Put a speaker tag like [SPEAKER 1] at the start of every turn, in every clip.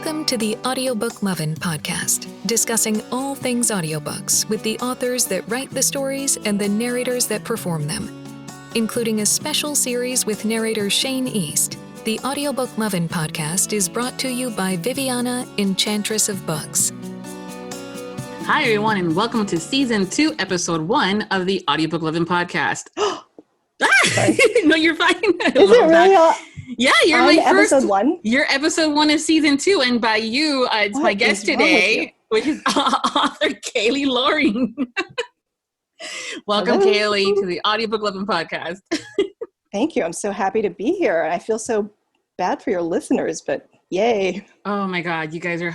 [SPEAKER 1] Welcome to the Audiobook Lovin Podcast, discussing all things audiobooks with the authors that write the stories and the narrators that perform them. Including a special series with narrator Shane East, the Audiobook Lovin Podcast is brought to you by Viviana, Enchantress of Books.
[SPEAKER 2] Hi, everyone, and welcome to Season 2, Episode 1 of the Audiobook Lovin Podcast. No, you're fine.
[SPEAKER 3] Is it really?
[SPEAKER 2] Yeah, you're my first.
[SPEAKER 3] Episode 1?
[SPEAKER 2] You're Episode 1 of Season 2, and by you, it's my guest today, which is author Kayley Loring. Welcome,
[SPEAKER 3] Hello.
[SPEAKER 2] Kayley, to the Audiobook Lovin Podcast.
[SPEAKER 3] Thank you. I'm so happy to be here. I feel so bad for your listeners, but yay.
[SPEAKER 2] Oh my God, you guys are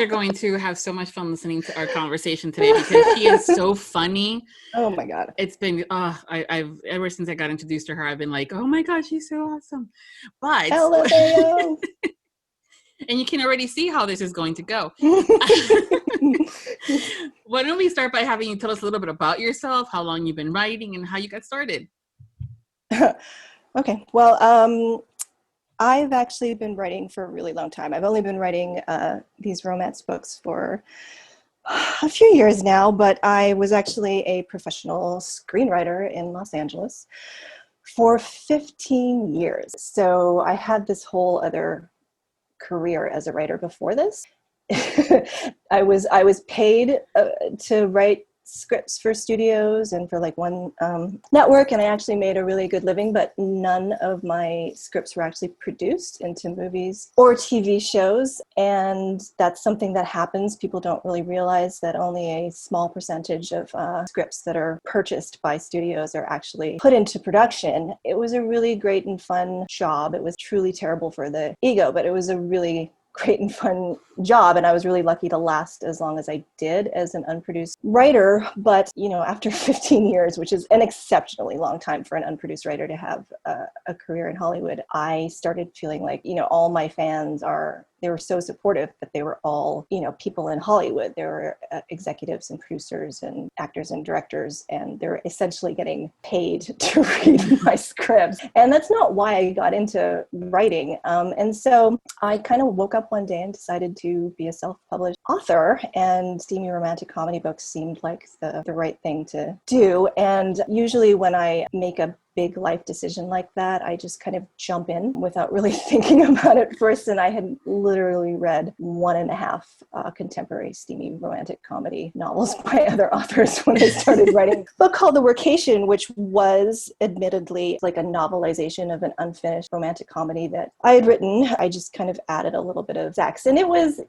[SPEAKER 2] going to have so much fun listening to our conversation today because she is so funny.
[SPEAKER 3] Oh my God.
[SPEAKER 2] It's been I've ever since I got introduced to her, I've been like, oh my God, she's so awesome. But
[SPEAKER 3] LMAO.
[SPEAKER 2] and you can already see how this is going to go. Why don't we start by having you tell us a little bit about yourself, how long you've been writing, and how you got started?
[SPEAKER 3] Okay. Well, I've actually been writing for a really long time. I've only been writing these romance books for a few years now, but I was actually a professional screenwriter in Los Angeles for 15 years. So I had this whole other career as a writer before this. I was paid to write scripts for studios and for like one network, and I actually made a really good living, but none of my scripts were actually produced into movies or TV shows. And that's something that happens. People don't really realize that only a small percentage of scripts that are purchased by studios are actually put into production. It was a really great and fun job. It was truly terrible for the ego, but it was a really great and fun job, and I was really lucky to last as long as I did as an unproduced writer. But after 15 years, which is an exceptionally long time for an unproduced writer to have a career in Hollywood, I started feeling like all my fans they were so supportive, but they were all people in Hollywood. They were executives and producers and actors and directors, and they're essentially getting paid to read my scripts. And that's not why I got into writing. And so I kind of woke up one day and decided to be a self-published author, and steamy romantic comedy books seemed like the right thing to do. And usually when I make a big life decision like that, I just kind of jump in without really thinking about it first. And I had literally read 1.5 contemporary steamy romantic comedy novels by other authors when I started writing a book called The Workation, which was admittedly like a novelization of an unfinished romantic comedy that I had written. I just kind of added a little bit of sex, and it was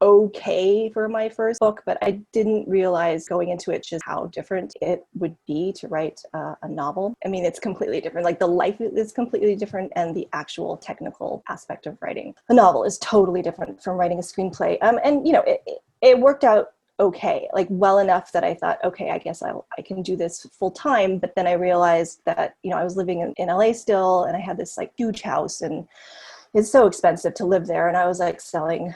[SPEAKER 3] okay for my first book, but I didn't realize going into it just how different it would be to write a novel. I mean, it's completely different. Like, the life is completely different, and the actual technical aspect of writing a novel is totally different from writing a screenplay. It worked out okay, like well enough that I thought, okay, I guess I can do this full time. But then I realized that, I was living in LA still, and I had this like huge house, and it's so expensive to live there. And I was like selling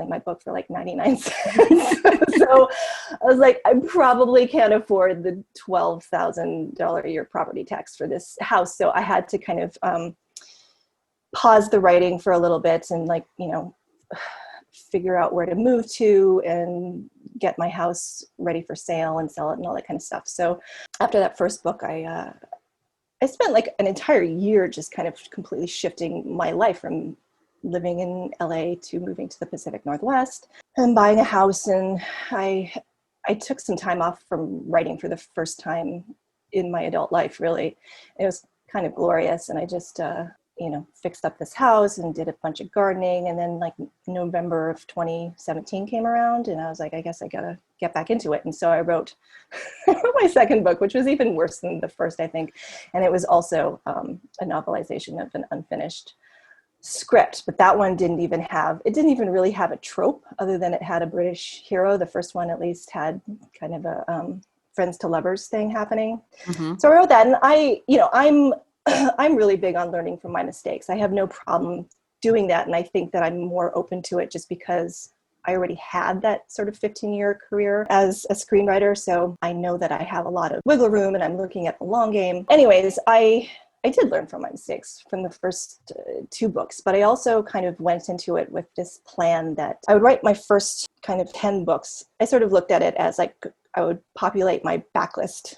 [SPEAKER 3] my book for like 99 cents. So I was like, I probably can't afford the $12,000 a year property tax for this house. So I had to kind of pause the writing for a little bit and figure out where to move to and get my house ready for sale and sell it and all that kind of stuff. So after that first book, I spent like an entire year just kind of completely shifting my life from living in LA to moving to the Pacific Northwest and buying a house. And I took some time off from writing for the first time in my adult life, really. It was kind of glorious. And I just, fixed up this house and did a bunch of gardening. And then like November of 2017 came around, and I was like, I guess I gotta get back into it. And so I wrote my second book, which was even worse than the first, I think. And it was also a novelization of an unfinished script, but that one didn't even really have a trope other than it had a British hero. The first one at least had kind of a friends to lovers thing happening. Mm-hmm. So I wrote that, and I'm really big on learning from my mistakes. I have no problem doing that, and I think that I'm more open to it just because I already had that sort of 15-year career as a screenwriter, so I know that I have a lot of wiggle room, and I'm looking at the long game. Anyways, I I did learn from my mistakes from the first 2 books, but I also kind of went into it with this plan that I would write my first kind of 10 books. I sort of looked at it as like I would populate my backlist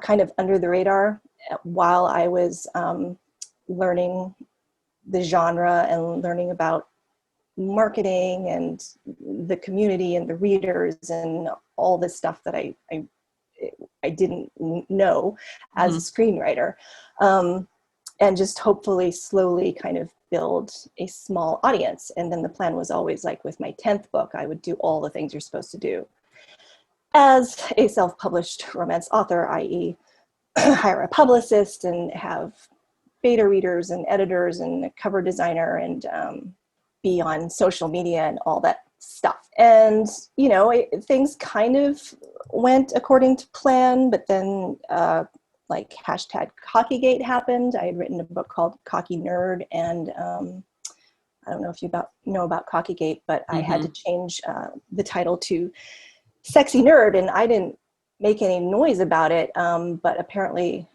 [SPEAKER 3] kind of under the radar while I was learning the genre and learning about marketing and the community and the readers and all this stuff that I didn't know as a screenwriter, and just hopefully slowly kind of build a small audience. And then the plan was always like with my 10th book, I would do all the things you're supposed to do as a self-published romance author, i.e. hire a publicist and have beta readers and editors and a cover designer and be on social media and all that stuff. And, you know, things kind of went according to plan, but then like hashtag Cockygate happened. I had written a book called Cocky Nerd, and I don't know if you know about Cockygate, but I had to change the title to Sexy Nerd, and I didn't make any noise about it, but apparently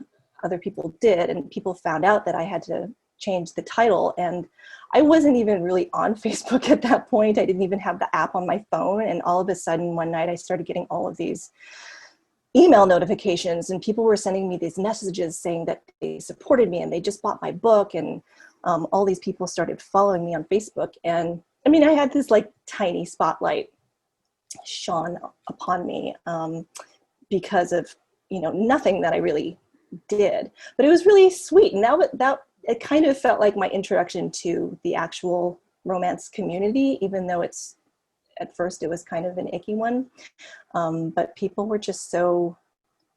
[SPEAKER 3] other people did, and people found out that I had to change the title. And I wasn't even really on Facebook at that point. I didn't even have the app on my phone. And all of a sudden one night I started getting all of these email notifications, and people were sending me these messages saying that they supported me and they just bought my book. And all these people started following me on Facebook. And I mean, I had this like tiny spotlight shone upon me because of, you know, nothing that I really did, but it was really sweet. And that it kind of felt like my introduction to the actual romance community, even though at first it was kind of an icky one. But people were just so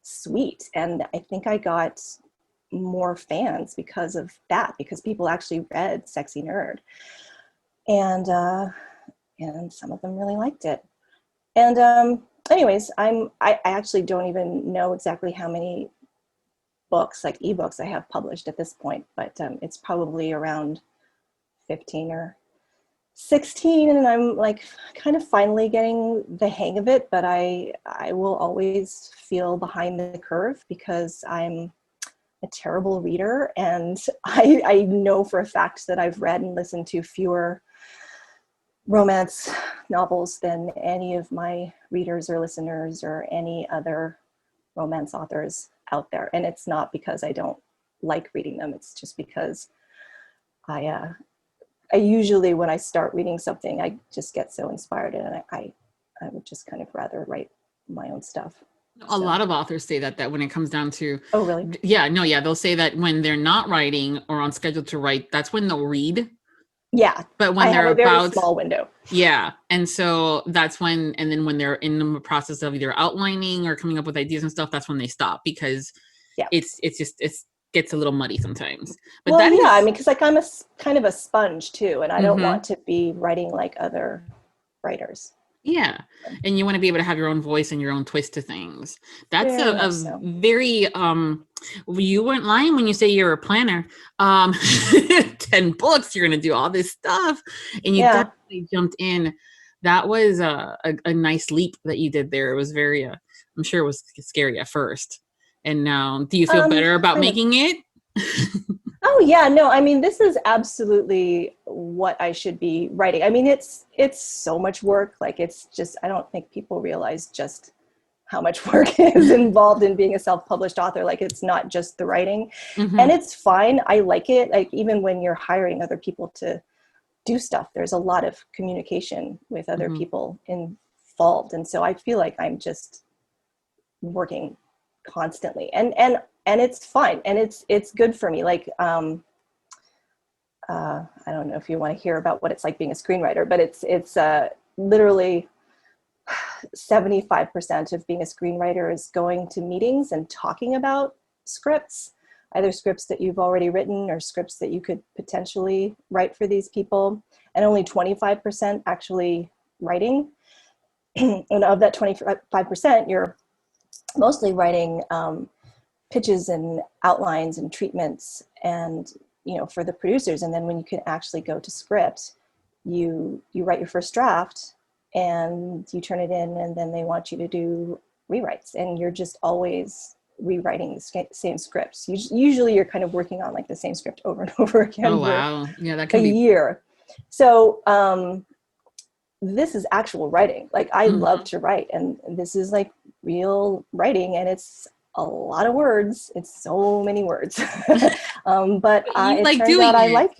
[SPEAKER 3] sweet. And I think I got more fans because of that, because people actually read Sexy Nerd. And some of them really liked it. And anyways, I actually don't even know exactly how many books, like ebooks, I have published at this point, but it's probably around 15 or 16, and I'm like kind of finally getting the hang of it, but I will always feel behind the curve because I'm a terrible reader, and I know for a fact that I've read and listened to fewer romance novels than any of my readers or listeners or any other romance authors out there. And it's not because I don't like reading them. It's just because I usually, when I start reading something, I just get so inspired, and I would just kind of rather write my own stuff.
[SPEAKER 2] A lot of authors say that when it comes down to,
[SPEAKER 3] oh really?
[SPEAKER 2] Yeah, they'll say that when they're not writing or on schedule to write, that's when they'll read.
[SPEAKER 3] Yeah,
[SPEAKER 2] but when
[SPEAKER 3] I
[SPEAKER 2] they're
[SPEAKER 3] have a very
[SPEAKER 2] about
[SPEAKER 3] small window.
[SPEAKER 2] Yeah, and so that's when, and then when they're in the process of either outlining or coming up with ideas and stuff, that's when they stop, because it's gets a little muddy sometimes. But
[SPEAKER 3] well, yeah, I mean, because like I'm a kind of a sponge too, and I don't
[SPEAKER 2] Mhm.
[SPEAKER 3] want to be writing like other writers.
[SPEAKER 2] Yeah, and you want to be able to have your own voice and your own twist to things. That's
[SPEAKER 3] Very
[SPEAKER 2] a
[SPEAKER 3] much so.
[SPEAKER 2] very you weren't lying when you say you're a planner. 10 books, you're gonna do all this stuff, and you definitely jumped in. That was a nice leap that you did there. It was very I'm sure it was scary at first. And now, do you feel better about making it?
[SPEAKER 3] Oh yeah, no, I mean, this is absolutely what I should be writing. I mean, it's so much work. Like, it's just, I don't think people realize just how much work is involved in being a self-published author. Like, it's not just the writing. And it's fine. I like it. Like, even when you're hiring other people to do stuff, there's a lot of communication with other people involved. And so I feel like I'm just working constantly, and it's fine, and it's good for me. Like I don't know if you want to hear about what it's like being a screenwriter, but it's literally 75% of being a screenwriter is going to meetings and talking about scripts, either scripts that you've already written or scripts that you could potentially write for these people, and only 25% actually writing. And of that 25%, you're mostly writing pitches and outlines and treatments, and for the producers. And then when you can actually go to script, you write your first draft and you turn it in, and then they want you to do rewrites, and you're just always rewriting the same scripts. Usually you're kind of working on like the same script over and over again
[SPEAKER 2] Oh,
[SPEAKER 3] for
[SPEAKER 2] wow. Yeah, that
[SPEAKER 3] a
[SPEAKER 2] can be.
[SPEAKER 3] year. So this is actual writing. Like I love to write, and this is like real writing, and it's a lot of words. It's so many words. But it turns out I like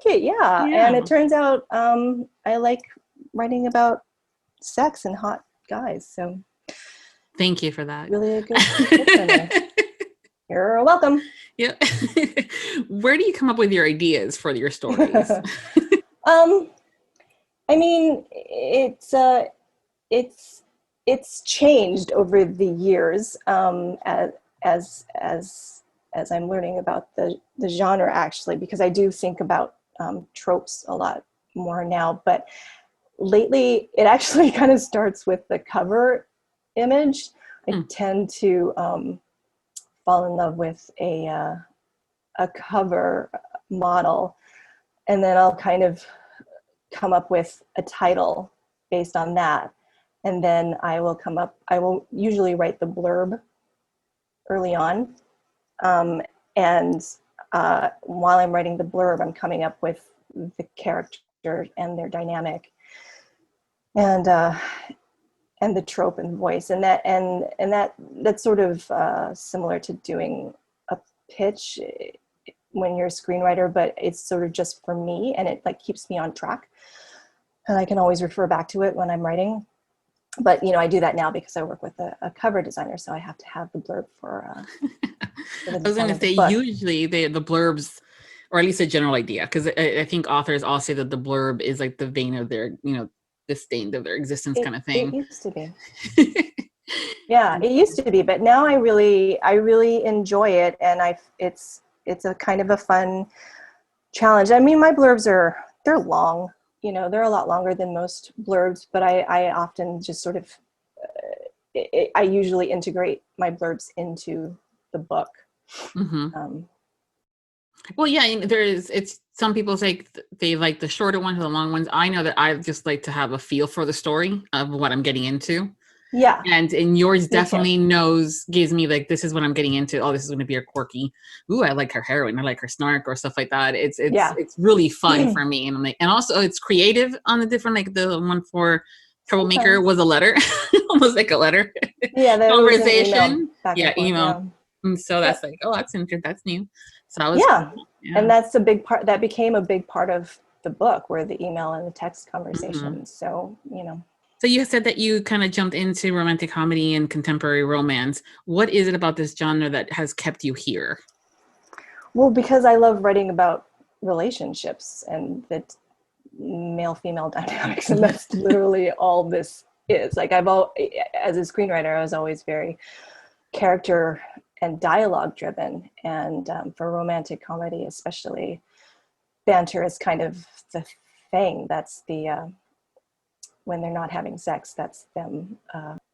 [SPEAKER 3] it. Yeah. And it turns out I like writing about sex and hot guys. So
[SPEAKER 2] thank you for that.
[SPEAKER 3] Really a good fit for me. You're welcome.
[SPEAKER 2] Yeah. Where do you come up with your ideas for your stories?
[SPEAKER 3] I mean, it's changed over the years as I'm learning about the genre, actually, because I do think about tropes a lot more now. But lately, it actually kind of starts with the cover image. I tend to fall in love with a cover model, and then I'll kind of come up with a title based on that. And then I will usually write the blurb early on. And while I'm writing the blurb, I'm coming up with the character and their dynamic and the trope and voice. And that's sort of similar to doing a pitch when you're a screenwriter, but it's sort of just for me, and it like keeps me on track. And I can always refer back to it when I'm writing. But, I do that now because I work with a cover designer, so I have to have the blurb for the
[SPEAKER 2] I was going to say, usually the blurbs, or at least a general idea, because I think authors all say that the blurb is like the vein of their, the stain of their existence kind of thing.
[SPEAKER 3] It used to be. Yeah, it used to be, but now I really enjoy it, and it's a kind of a fun challenge. I mean, my blurbs they're long. They're a lot longer than most blurbs, but I often just sort of, I usually integrate my blurbs into the book.
[SPEAKER 2] Mm-hmm. Well, yeah, it's some people say they like the shorter ones or the long ones. I know that I just like to have a feel for the story of what I'm getting into.
[SPEAKER 3] Yeah.
[SPEAKER 2] And yours definitely gives me like, this is what I'm getting into. Oh, this is going to be a quirky. Ooh, I like her heroine. I like her snark or stuff like that. It's really fun for me. And I'm like, and also it's creative on the different, like the one for Troublemaker was a letter, almost like a letter.
[SPEAKER 3] Yeah. There
[SPEAKER 2] conversation.
[SPEAKER 3] Was an
[SPEAKER 2] email. And so that's like, oh, that's interesting. That's new. So that was cool.
[SPEAKER 3] And that's a big part. That became a big part of the book, were the email and the text conversations. So,
[SPEAKER 2] So you said that you kind of jumped into romantic comedy and contemporary romance. What is it about this genre that has kept you here? Well,
[SPEAKER 3] because I love writing about relationships and the male-female dynamics, and that's literally all this is. Like as a screenwriter, I was always very character and dialogue driven, and for romantic comedy, especially, banter is kind of the thing. That's the when they're not having sex, that's them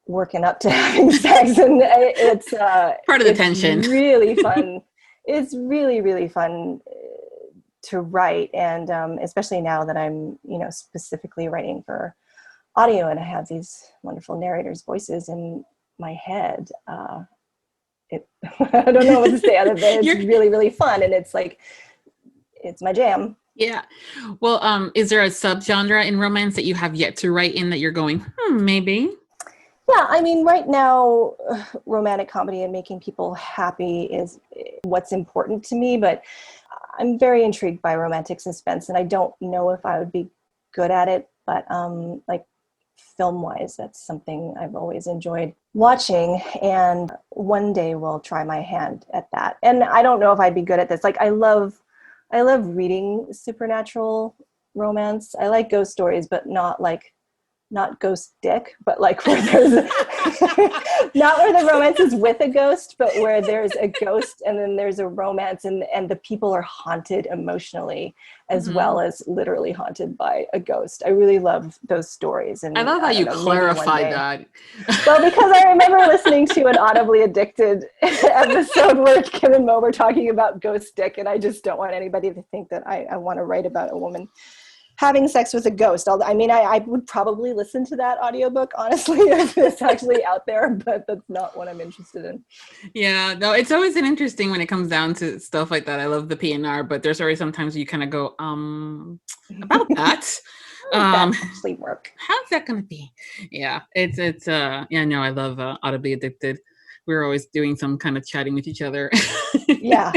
[SPEAKER 3] working up to having sex, and it's
[SPEAKER 2] part of the tension.
[SPEAKER 3] Really fun. It's really, really fun to write, and especially now that I'm, specifically writing for audio, and I have these wonderful narrators' voices in my head. I don't know what to say other than it's really, really fun, and it's like it's my jam.
[SPEAKER 2] Yeah. Well, is there a subgenre in romance that you have yet to write in that you're going, maybe?
[SPEAKER 3] Yeah, I mean, right now, romantic comedy and making people happy is what's important to me, but I'm very intrigued by romantic suspense, and I don't know if I would be good at it, but like film-wise, that's something I've always enjoyed watching, and one day we'll try my hand at that. And I don't know if I'd be good at this. Like, I love reading supernatural romance. I like ghost stories, but not ghost dick, but like where there's not where the romance is with a ghost, but where there's a ghost and then there's a romance, and the people are haunted emotionally as well as literally haunted by a ghost. I really love those stories. And
[SPEAKER 2] I love how you clarified that.
[SPEAKER 3] Well, because I remember listening to an Audibly Addicted episode where Kim and Mo were talking about ghost dick, and I just don't want anybody to think that I want to write about a woman having sex with a ghost. I would probably listen to that audiobook, honestly, if it's actually out there, but that's not what I'm interested in.
[SPEAKER 2] Yeah, no, it's always an interesting when it comes down to stuff like that. I love the P&R, but there's always sometimes you kind of go, about that.
[SPEAKER 3] That actually work.
[SPEAKER 2] How's that going to be? Yeah, no, I love Audibly Addicted. We're always doing some kind of chatting with each other.
[SPEAKER 3] Yeah.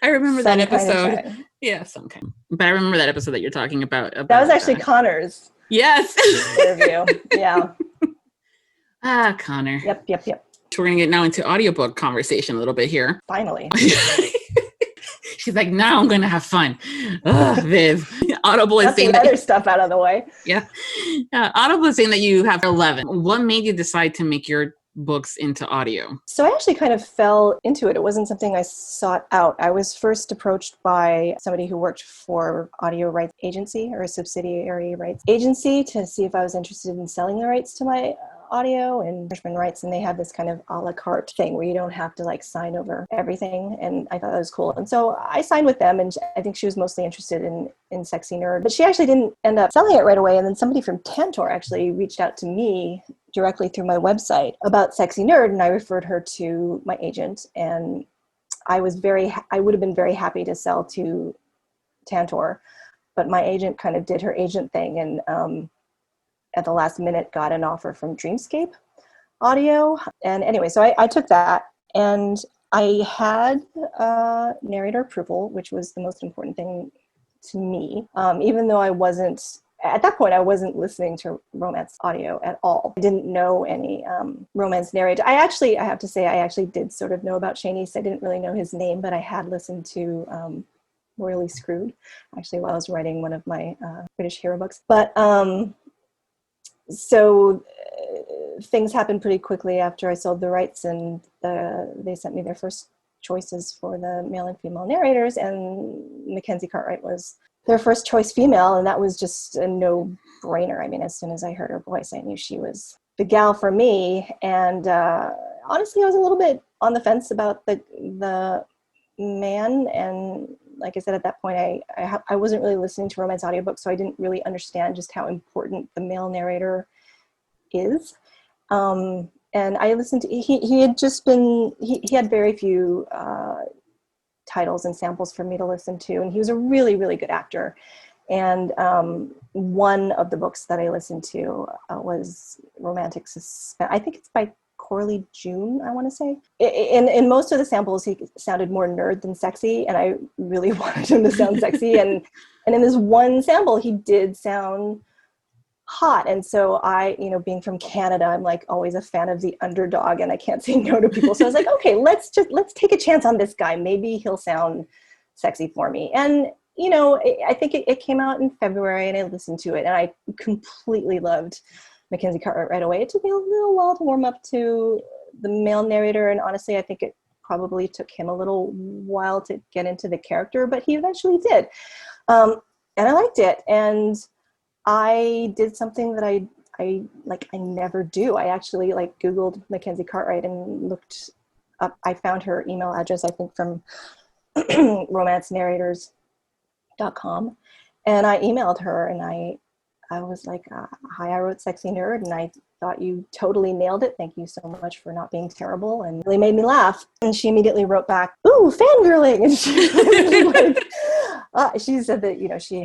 [SPEAKER 2] I remember
[SPEAKER 3] Some
[SPEAKER 2] that episode.
[SPEAKER 3] Kind of
[SPEAKER 2] Yeah, some kind. But I remember that episode that you're talking about.
[SPEAKER 3] That was actually Connor's.
[SPEAKER 2] Yes.
[SPEAKER 3] Interview. Yeah.
[SPEAKER 2] Connor.
[SPEAKER 3] Yep.
[SPEAKER 2] We're going to get now into audiobook conversation a little bit here.
[SPEAKER 3] Finally.
[SPEAKER 2] She's like, now I'm going to have fun. Viv. Audible is saying
[SPEAKER 3] that other stuff out of the way.
[SPEAKER 2] Yeah. Audible is saying that you have 11. What made you decide to make your books into audio?
[SPEAKER 3] So I actually kind of fell into it. It wasn't something I sought out. I was first approached by somebody who worked for audio rights agency or a subsidiary rights agency to see if I was interested in selling the rights to my audio and freshman rights. And they had this kind of a la carte thing where you don't have to like sign over everything. And I thought that was cool. And so I signed with them, and I think she was mostly interested in Sexy Nerd, but she actually didn't end up selling it right away. And then somebody from Tantor actually reached out to me directly through my website about Sexy Nerd, and I referred her to my agent, and I would have been very happy to sell to Tantor, but my agent kind of did her agent thing, and at the last minute got an offer from Dreamscape Audio. And anyway, so I took that, and I had narrator approval, which was the most important thing to me, even though at that point, I wasn't listening to romance audio at all. I didn't know any romance narrator. I have to say, I actually did sort of know about Shane East. I didn't really know his name, but I had listened to Royally Screwed, actually, while I was writing one of my British hero books. But so things happened pretty quickly after I sold the rights, and they sent me their first choices for the male and female narrators, and Mackenzie Cartwright was their first choice female, and that was just a no-brainer. I mean, as soon as I heard her voice, I knew she was the gal for me. And honestly, I was a little bit on the fence about the man. And like I said, at that point, I wasn't really listening to romance audiobooks, so I didn't really understand just how important the male narrator is. And I listened to, he had very few titles and samples for me to listen to, and he was a really, really good actor. And one of the books that I listened to was Romantic Suspense. I think it's by Corley June, I want to say. In most of the samples, he sounded more nerd than sexy, and I really wanted him to sound sexy. And in this one sample, he did sound hot. And so I, being from Canada, I'm like always a fan of the underdog, and I can't say no to people. So I was like, okay, let's take a chance on this guy. Maybe he'll sound sexy for me. And, I think it came out in February, and I listened to it, and I completely loved Mackenzie Cartwright right away. It took me a little while to warm up to the male narrator. And honestly, I think it probably took him a little while to get into the character, but he eventually did. And I liked it. And I did something that I never do. I actually Googled Mackenzie Cartwright and looked up. I found her email address, I think, from romancenarrators.com, and I emailed her, and I was like, hi, I wrote Sexy Nerd, and I thought you totally nailed it. Thank you so much for not being terrible. And really made me laugh. And she immediately wrote back, ooh, fangirling. And she said that, she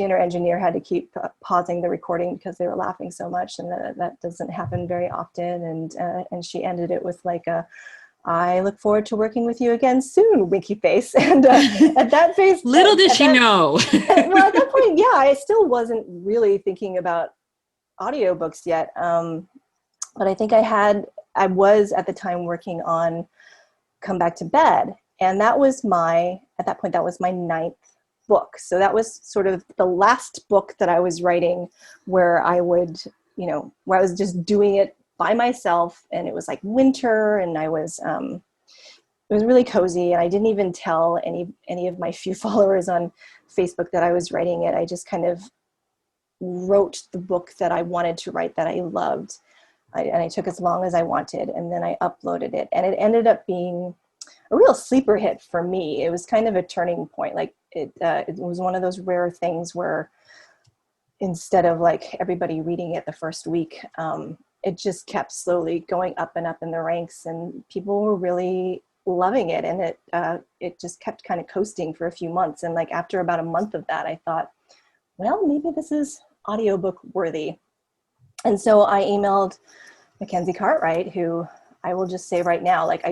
[SPEAKER 3] and her engineer had to keep pausing the recording because they were laughing so much. And that doesn't happen very often. And she ended it with I look forward to working with you again soon, winky face. And at that face,
[SPEAKER 2] little did she know.
[SPEAKER 3] Well, at that point, yeah, I still wasn't really thinking about audiobooks yet. But I think I was at the time working on Come Back to Bed. And at that point, that was my 9th book. So that was sort of the last book that I was writing where I was just doing it by myself, and it was like winter, and it was really cozy, and I didn't even tell any of my few followers on Facebook that I was writing it. I just kind of wrote the book that I wanted to write, that I loved, and I took as long as I wanted, and then I uploaded it, and it ended up being a real sleeper hit for me. It was kind of a turning point. Like, it was one of those rare things where instead of like everybody reading it the first week, it just kept slowly going up and up in the ranks, and people were really loving it. And it just kept kind of coasting for a few months. And like after about a month of that, I thought, well, maybe this is audiobook worthy. And so I emailed Mackenzie Cartwright, who I will just say right now, like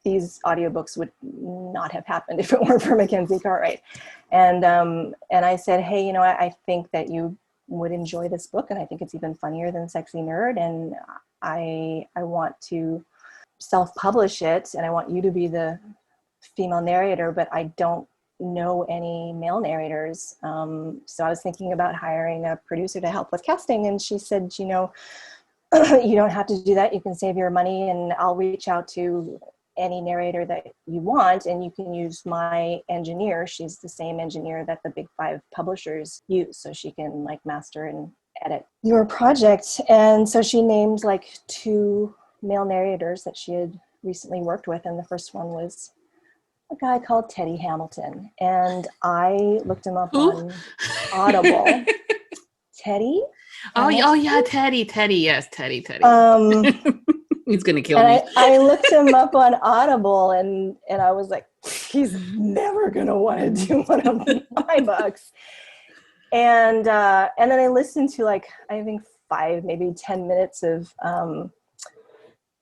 [SPEAKER 3] these audiobooks would not have happened if it weren't for Mackenzie Cartwright. And I said, hey, I think that you would enjoy this book, and I think it's even funnier than Sexy Nerd, and I want to self-publish it, and I want you to be the female narrator, but I don't know any male narrators. So I was thinking about hiring a producer to help with casting, and she said, you don't have to do that. You can save your money, and I'll reach out to any narrator that you want, and you can use my engineer. She's the same engineer that the big 5 publishers use, so she can like master and edit your project. And so she named like 2 male narrators that she had recently worked with, and the first one was a guy called Teddy Hamilton, and I looked him up on Audible. Teddy?
[SPEAKER 2] Oh yeah, Teddy. Yes, Teddy. He's gonna kill me.
[SPEAKER 3] I looked him up on Audible, and I was like, he's never gonna want to do one of my books. And then I listened to like, I think 5, maybe 10 minutes of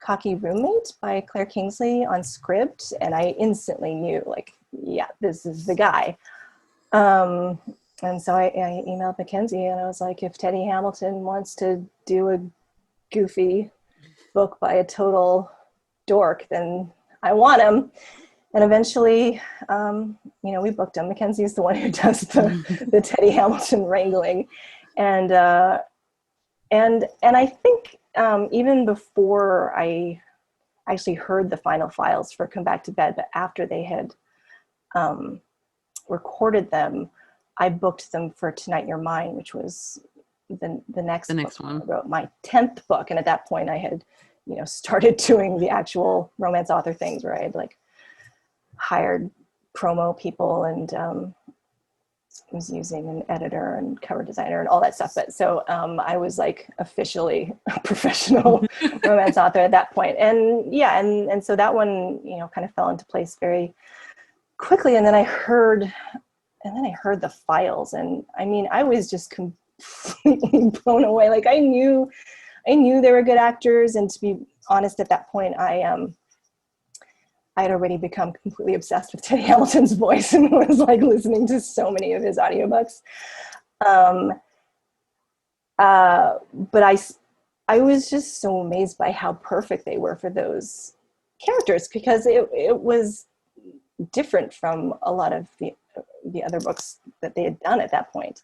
[SPEAKER 3] Cocky Roommate by Claire Kingsley on Script, and I instantly knew, like, yeah, this is the guy. And so I emailed Mackenzie, and I was like, if Teddy Hamilton wants to do a goofy book by a total dork, then I want him. And eventually, we booked him. Mackenzie is the one who does the Teddy Hamilton wrangling. And I think even before I actually heard the final files for Come Back to Bed, but after they had recorded them, I booked them for Tonight You're Mine, which was the next one. I wrote my 10th book. And at that point I had, started doing the actual romance author things where I had like hired promo people and was using an editor and cover designer and all that stuff. But so I was like officially a professional romance author at that point. And yeah, and so that one, kind of fell into place very quickly. And then I heard the files, and I mean, I was just completely blown away. Like I knew they were good actors, and to be honest, at that point, I had already become completely obsessed with Teddy Hamilton's voice and was like listening to so many of his audiobooks. But I was just so amazed by how perfect they were for those characters, because it was different from a lot of the other books that they had done at that point.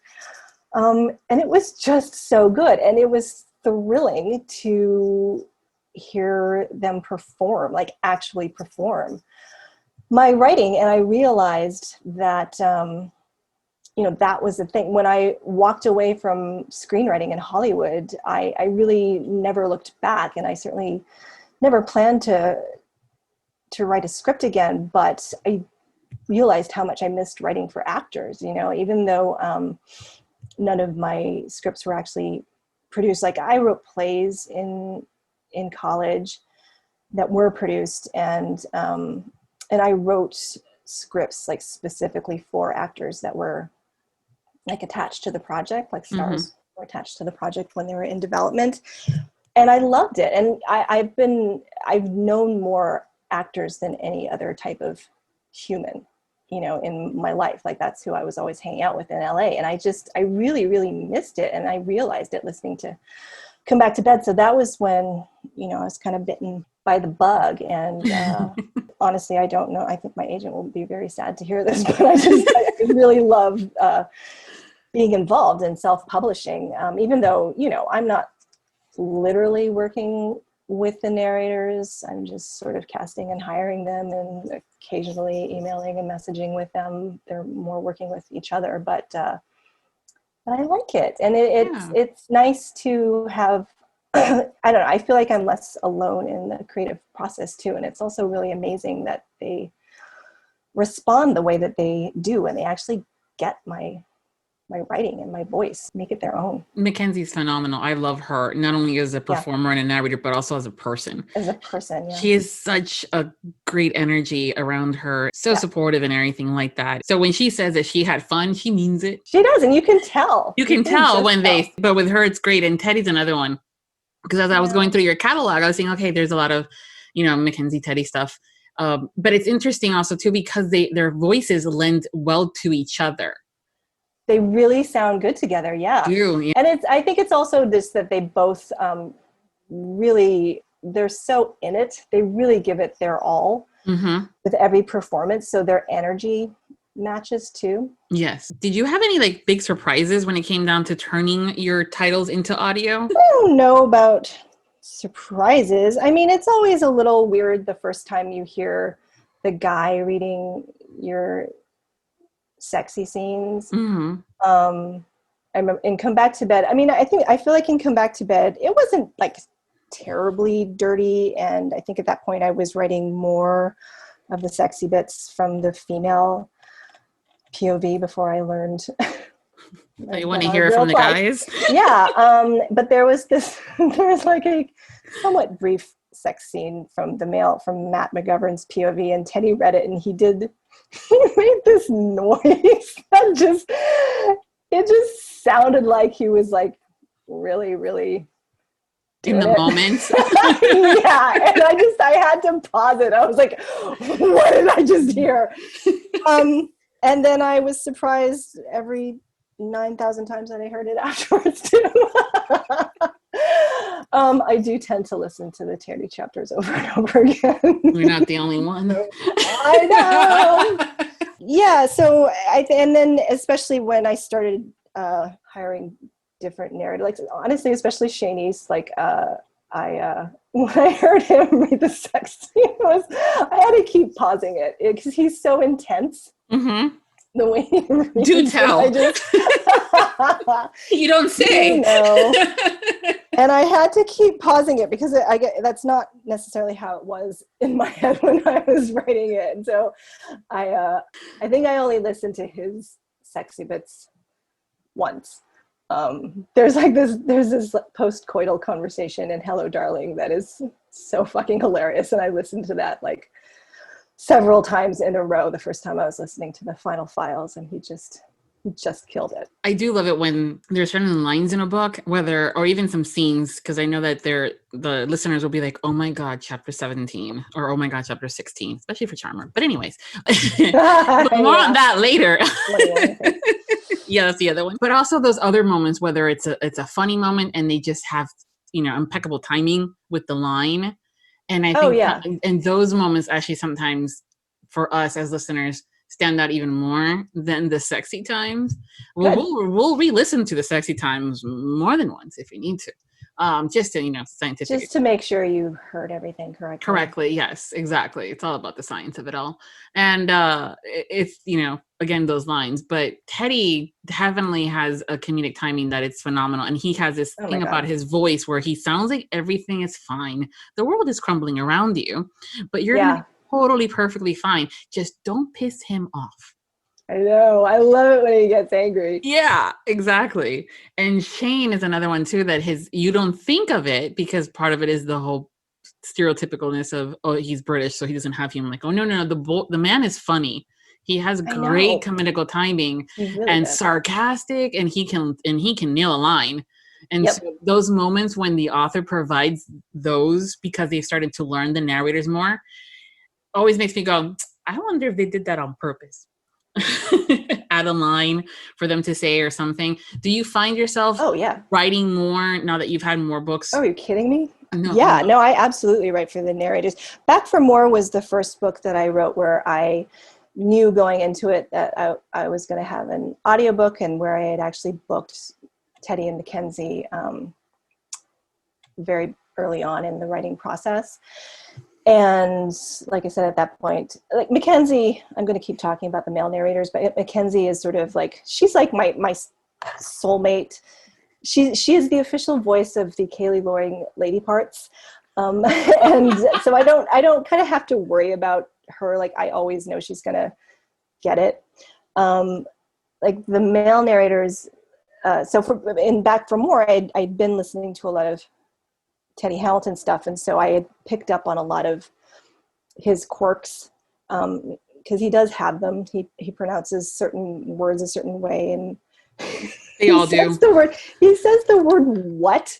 [SPEAKER 3] And it was just so good. And it was thrilling to hear them perform, like actually perform my writing. And I realized that, that was the thing. When I walked away from screenwriting in Hollywood, I really never looked back, and I certainly never planned to write a script again, but I realized how much I missed writing for actors, even though none of my scripts were actually produced. Like I wrote plays in college that were produced, and I wrote scripts like specifically for actors that were like attached to the project, like stars were attached to the project when they were in development. And I loved it. And I've known more actors than any other type of human, in my life. Like that's who I was always hanging out with in LA. And I really, really missed it. And I realized it listening to Come Back to Bed. So that was when, I was kind of bitten by the bug. And honestly, I don't know. I think my agent will be very sad to hear this, but I really love being involved in self-publishing, even though, I'm not literally working with the narrators. I'm just sort of casting and hiring them and occasionally emailing and messaging with them. They're more working with each other, but I like it. And it's nice to have, I don't know, I feel like I'm less alone in the creative process too. And it's also really amazing that they respond the way that they do, and they actually get my writing and my voice, make it their own.
[SPEAKER 2] Mackenzie's phenomenal. I love her, not only as a performer and a narrator, but also as a person.
[SPEAKER 3] As a person, yeah.
[SPEAKER 2] She has such a great energy around her, so supportive and everything like that. So when she says that she had fun, she means it.
[SPEAKER 3] She does, and you can tell.
[SPEAKER 2] You can tell when but with her, it's great. And Teddy's another one. Because as I was going through your catalog, I was saying, okay, there's a lot of, Mackenzie, Teddy stuff. But it's interesting also too, because their voices lend well to each other.
[SPEAKER 3] They really sound good together, yeah. And I think it's also this, that they both really, they're so in it. They really give it their all with every performance. So their energy matches too.
[SPEAKER 2] Yes. Did you have any like big surprises when it came down to turning your titles into audio?
[SPEAKER 3] I don't know about surprises. I mean, it's always a little weird the first time you hear the guy reading your sexy scenes. I remember in Come Back to Bed. I mean, I feel like in Come Back to Bed, it wasn't like terribly dirty. And I think at that point I was writing more of the sexy bits from the female POV before I learned.
[SPEAKER 2] You want to hear it from the guys?
[SPEAKER 3] Yeah. But there was like a somewhat brief sex scene from Matt McGovern's POV, and Teddy read it, and he made this noise that it just sounded like he was like really, really
[SPEAKER 2] in the moment.
[SPEAKER 3] Yeah. And I had to pause it. I was like, what did I just hear? And then I was surprised every 9,000 times that I heard it afterwards too. I do tend to listen to the Teddy chapters over and over again.
[SPEAKER 2] You're not the only one.
[SPEAKER 3] I know. Yeah. So and then especially when I started hiring different narrators, like honestly, especially Shane East, like when I heard him read the sex scene, I had to keep pausing it because he's so intense. The way he reads.
[SPEAKER 2] Do tell. You don't say.
[SPEAKER 3] And I had to keep pausing it because that's not necessarily how it was in my head when I was writing it. And so I think I only listened to his sexy bits once. There's this post-coital conversation in Hello Darling that is so fucking hilarious, and I listened to that like several times in a row the first time I was listening to the final files, and he just killed it.
[SPEAKER 2] I do love it when there's certain lines in a book, or even some scenes, because I know that the listeners will be like, oh my God, chapter 17, or oh my God, chapter 16, especially for Charmer. But anyways, but more on that later. Yeah, that's the other one. But also those other moments, whether it's a funny moment and they just have, impeccable timing with the line. And I think and those moments actually sometimes for us as listeners stand out even more than the sexy times. We'll re-listen to the sexy times more than once if you need to. Just to, scientific.
[SPEAKER 3] Just to make sure you heard everything correctly.
[SPEAKER 2] Correctly, yes, exactly. It's all about the science of it all. And it's, again, those lines. But Teddy definitely has a comedic timing that it's phenomenal. And he has this thing about his voice where he sounds like everything is fine. The world is crumbling around you, but you're going to be totally perfectly fine. Just don't piss him off.
[SPEAKER 3] I know. I love it when he gets angry.
[SPEAKER 2] Yeah, exactly. And Shane is another one too that you don't think of it because part of it is the whole stereotypicalness of, oh, he's British, so he doesn't have humor. Like, oh, no, the man is funny. He has great comedical timing and sarcastic, and he can nail a line. And so those moments when the author provides those because they've started to learn the narrators more always makes me go, I wonder if they did that on purpose. Add a line for them to say or something. Do you find yourself writing more now that you've had more books?
[SPEAKER 3] Oh, are you kidding me?
[SPEAKER 2] No.
[SPEAKER 3] Yeah, no, I absolutely write for the narrators. Back for More was the first book that I wrote where I knew going into it that I was going to have an audiobook, and where I had actually booked Teddy and Mackenzie very early on in the writing process. And like I said, at that point, like Mackenzie, I'm going to keep talking about the male narrators, but Mackenzie is sort of like, she's like my soulmate. She is the official voice of the Kayley Loring lady parts. And so I don't kind of have to worry about her. Like, I always know she's going to get it. Like the male narrators, in Back for More, I'd been listening to a lot of Teddy Hamilton stuff, and so I had picked up on a lot of his quirks, because he does have them. He pronounces certain words a certain way, and
[SPEAKER 2] they all do.
[SPEAKER 3] He says the word what?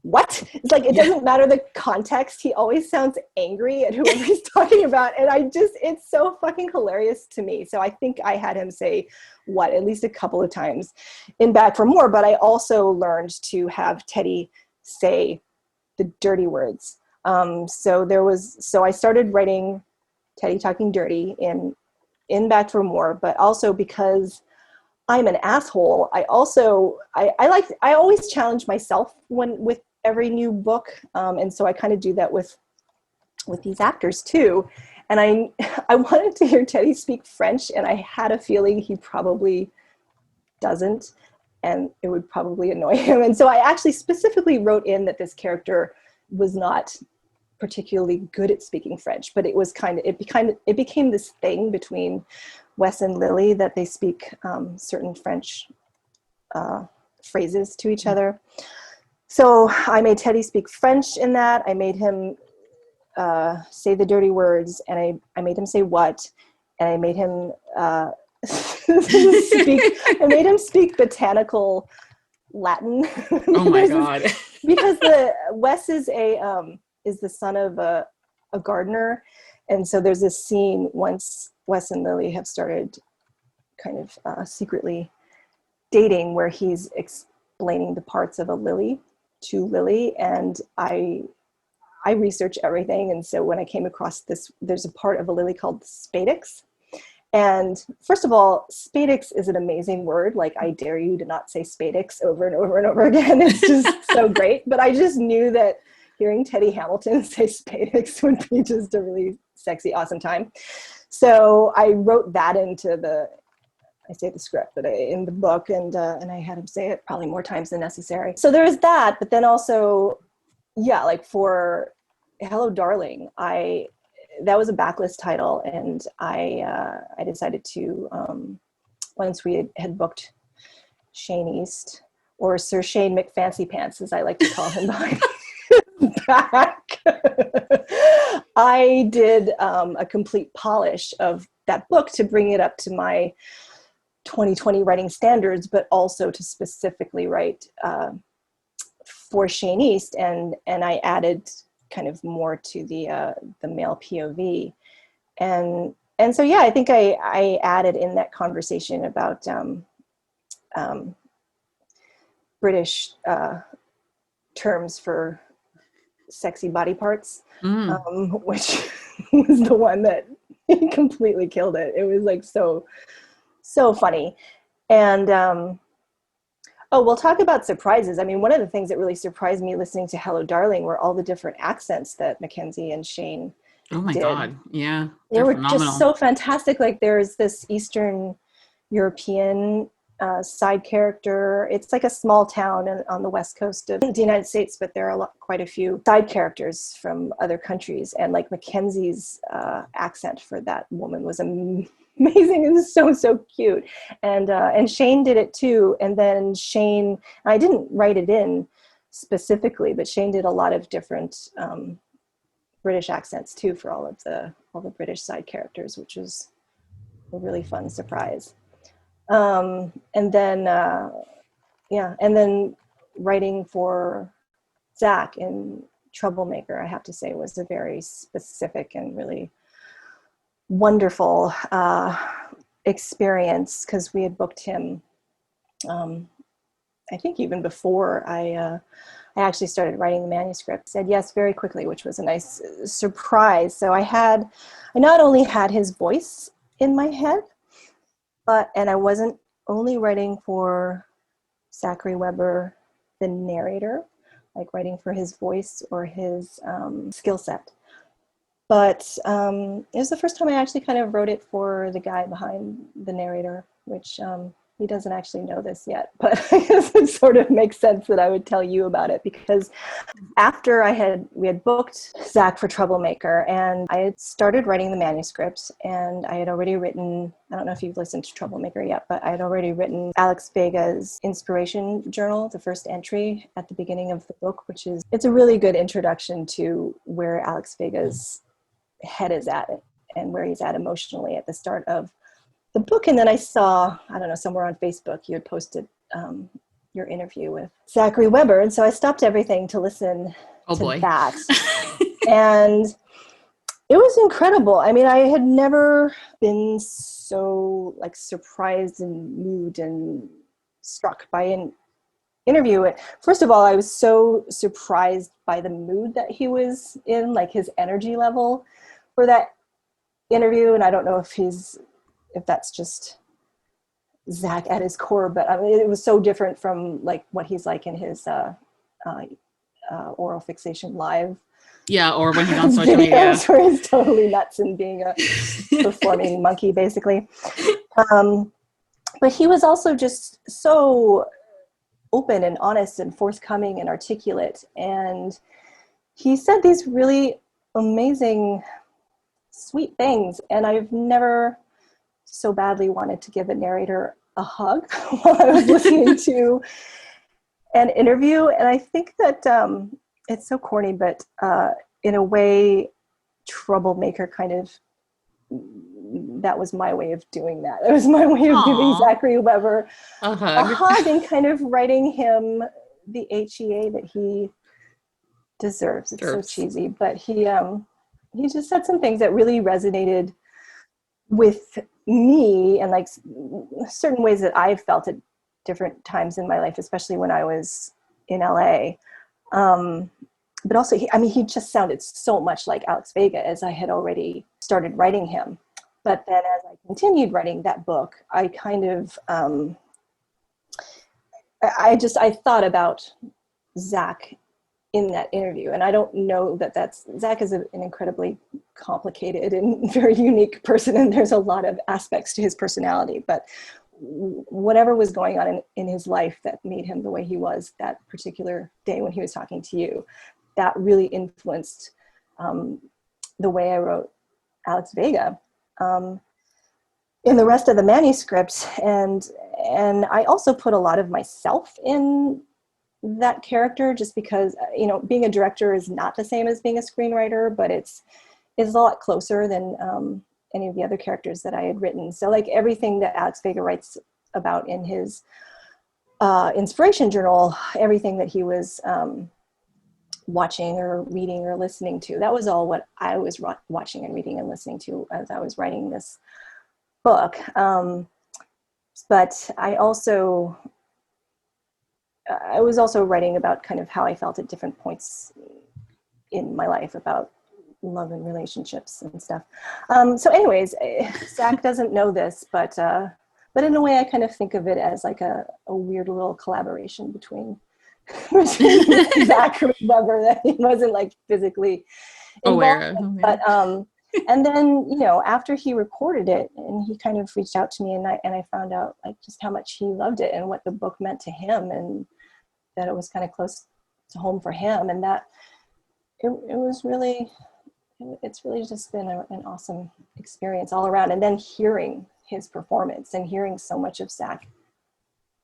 [SPEAKER 3] It's like, it doesn't matter the context. He always sounds angry at whoever he's talking about. And it's so fucking hilarious to me. So I think I had him say what at least a couple of times in Back for More, but I also learned to have Teddy say the dirty words. So I started writing Teddy talking dirty in Back for More, but also because I'm an asshole, I always challenge myself with every new book, and so I kind of do that with these actors too. And I wanted to hear Teddy speak French, and I had a feeling he probably doesn't, and it would probably annoy him. And so I actually specifically wrote in that this character was not particularly good at speaking French, but it became this thing between Wes and Lily that they speak certain French phrases to each other. So I made Teddy speak French in that. I made him say the dirty words, and I made him say what, and I made him speak botanical Latin.
[SPEAKER 2] Oh my God.
[SPEAKER 3] Because Wes is the son of a gardener, and so there's this scene once Wes and Lily have started kind of secretly dating, where he's explaining the parts of a lily to Lily, and I research everything. And so when I came across this, there's a part of a lily called spadix. And first of all, spadix is an amazing word. Like, I dare you to not say spadix over and over and over again. It's just so great. But I just knew that hearing Teddy Hamilton say spadix would be just a really sexy, awesome time. So I wrote that into the script, but in the book, and I had him say it probably more times than necessary. So there was that, but then also, like for Hello Darling, that was a backlist title, and I decided to, once we had booked Shane East, or Sir Shane McFancy Pants, as I like to call him behind his back, I did a complete polish of that book to bring it up to my 2020 writing standards, but also to specifically write for Shane East, and I added kind of more to the male POV, and so I think I added in that conversation about British terms for sexy body parts, which was the one that completely killed it. It was like so funny. And we'll talk about surprises. I mean, one of the things that really surprised me listening to Hello Darling were all the different accents that Mackenzie and Shane did.
[SPEAKER 2] God, yeah.
[SPEAKER 3] They were
[SPEAKER 2] phenomenal.
[SPEAKER 3] Just so fantastic. Like, there's this Eastern European side character. It's like a small town on the west coast of the United States, but there are quite a few side characters from other countries. And like Mackenzie's accent for that woman was amazing. And so cute. And Shane did it too. And then Shane, I didn't write it in specifically, but Shane did a lot of different British accents too for all the British side characters, which was a really fun surprise. And then writing for Zach in Troublemaker, I have to say, was a very specific and really wonderful experience, because we had booked him, I think even before I actually started writing the manuscript. Said yes very quickly, which was a nice surprise. So I not only had his voice in my head, and I wasn't only writing for Zachary Weber, the narrator, like writing for his voice or his skill set. But it was the first time I actually kind of wrote it for the guy behind the narrator, which, he doesn't actually know this yet, but I guess it sort of makes sense that I would tell you about it, because after we had booked Zach for Troublemaker, and I had started writing the manuscripts, and I had already written, I don't know if you've listened to Troublemaker yet, but I had already written Alex Vega's inspiration journal, the first entry at the beginning of the book, it's a really good introduction to where Alex Vega's head is at and where he's at emotionally at the start of the book. And then I saw, I don't know, somewhere on Facebook, you had posted your interview with Zachary Weber. And so I stopped everything to listen to that. And it was incredible. I mean, I had never been so like surprised and moved and struck by an interview. First of all, I was so surprised by the mood that he was in, like his energy level for that interview. And I don't know if that's just Zach at his core, but I mean, it was so different from like what he's like in his Oral Fixation Live.
[SPEAKER 2] Yeah, or when he's on social media.
[SPEAKER 3] Where he's totally nuts and being a performing monkey, basically. But he was also just so open and honest and forthcoming and articulate. And he said these really amazing, sweet things. And I've never so badly wanted to give a narrator a hug while I was listening to an interview. And I think that it's so corny, but in a way, Troublemaker kind of, that was my way of doing that. It was my way of giving Zachary Weber a hug and kind of writing him the HEA that he deserves. It's so cheesy, but he just said some things that really resonated with me, and like certain ways that I've felt at different times in my life, especially when I was in LA. But also, he just sounded so much like Alex Vega as I had already started writing him. But then as I continued writing that book, I kind of, I thought about Zach in that interview. And I don't know Zach is an incredibly complicated and very unique person, and there's a lot of aspects to his personality, but whatever was going on in his life that made him the way he was that particular day when he was talking to you, that really influenced the way I wrote Alex Vega in the rest of the manuscript. And I also put a lot of myself in that character, just because, being a director is not the same as being a screenwriter, but it's a lot closer than any of the other characters that I had written. So like everything that Alex Vega writes about in his inspiration journal, everything that he was watching or reading or listening to, that was all what I was watching and reading and listening to as I was writing this book. But I was also writing about kind of how I felt at different points in my life about love and relationships and stuff. So anyways, Zach doesn't know this, but in a way I kind of think of it as like a weird little collaboration between Zach and Weber, that he wasn't like physically involved in. But and then, after he recorded it and he kind of reached out to me, and I found out like just how much he loved it and what the book meant to him, and that it was kind of close to home for him, and that it's really just been an awesome experience all around. And then hearing his performance and hearing so much of Zach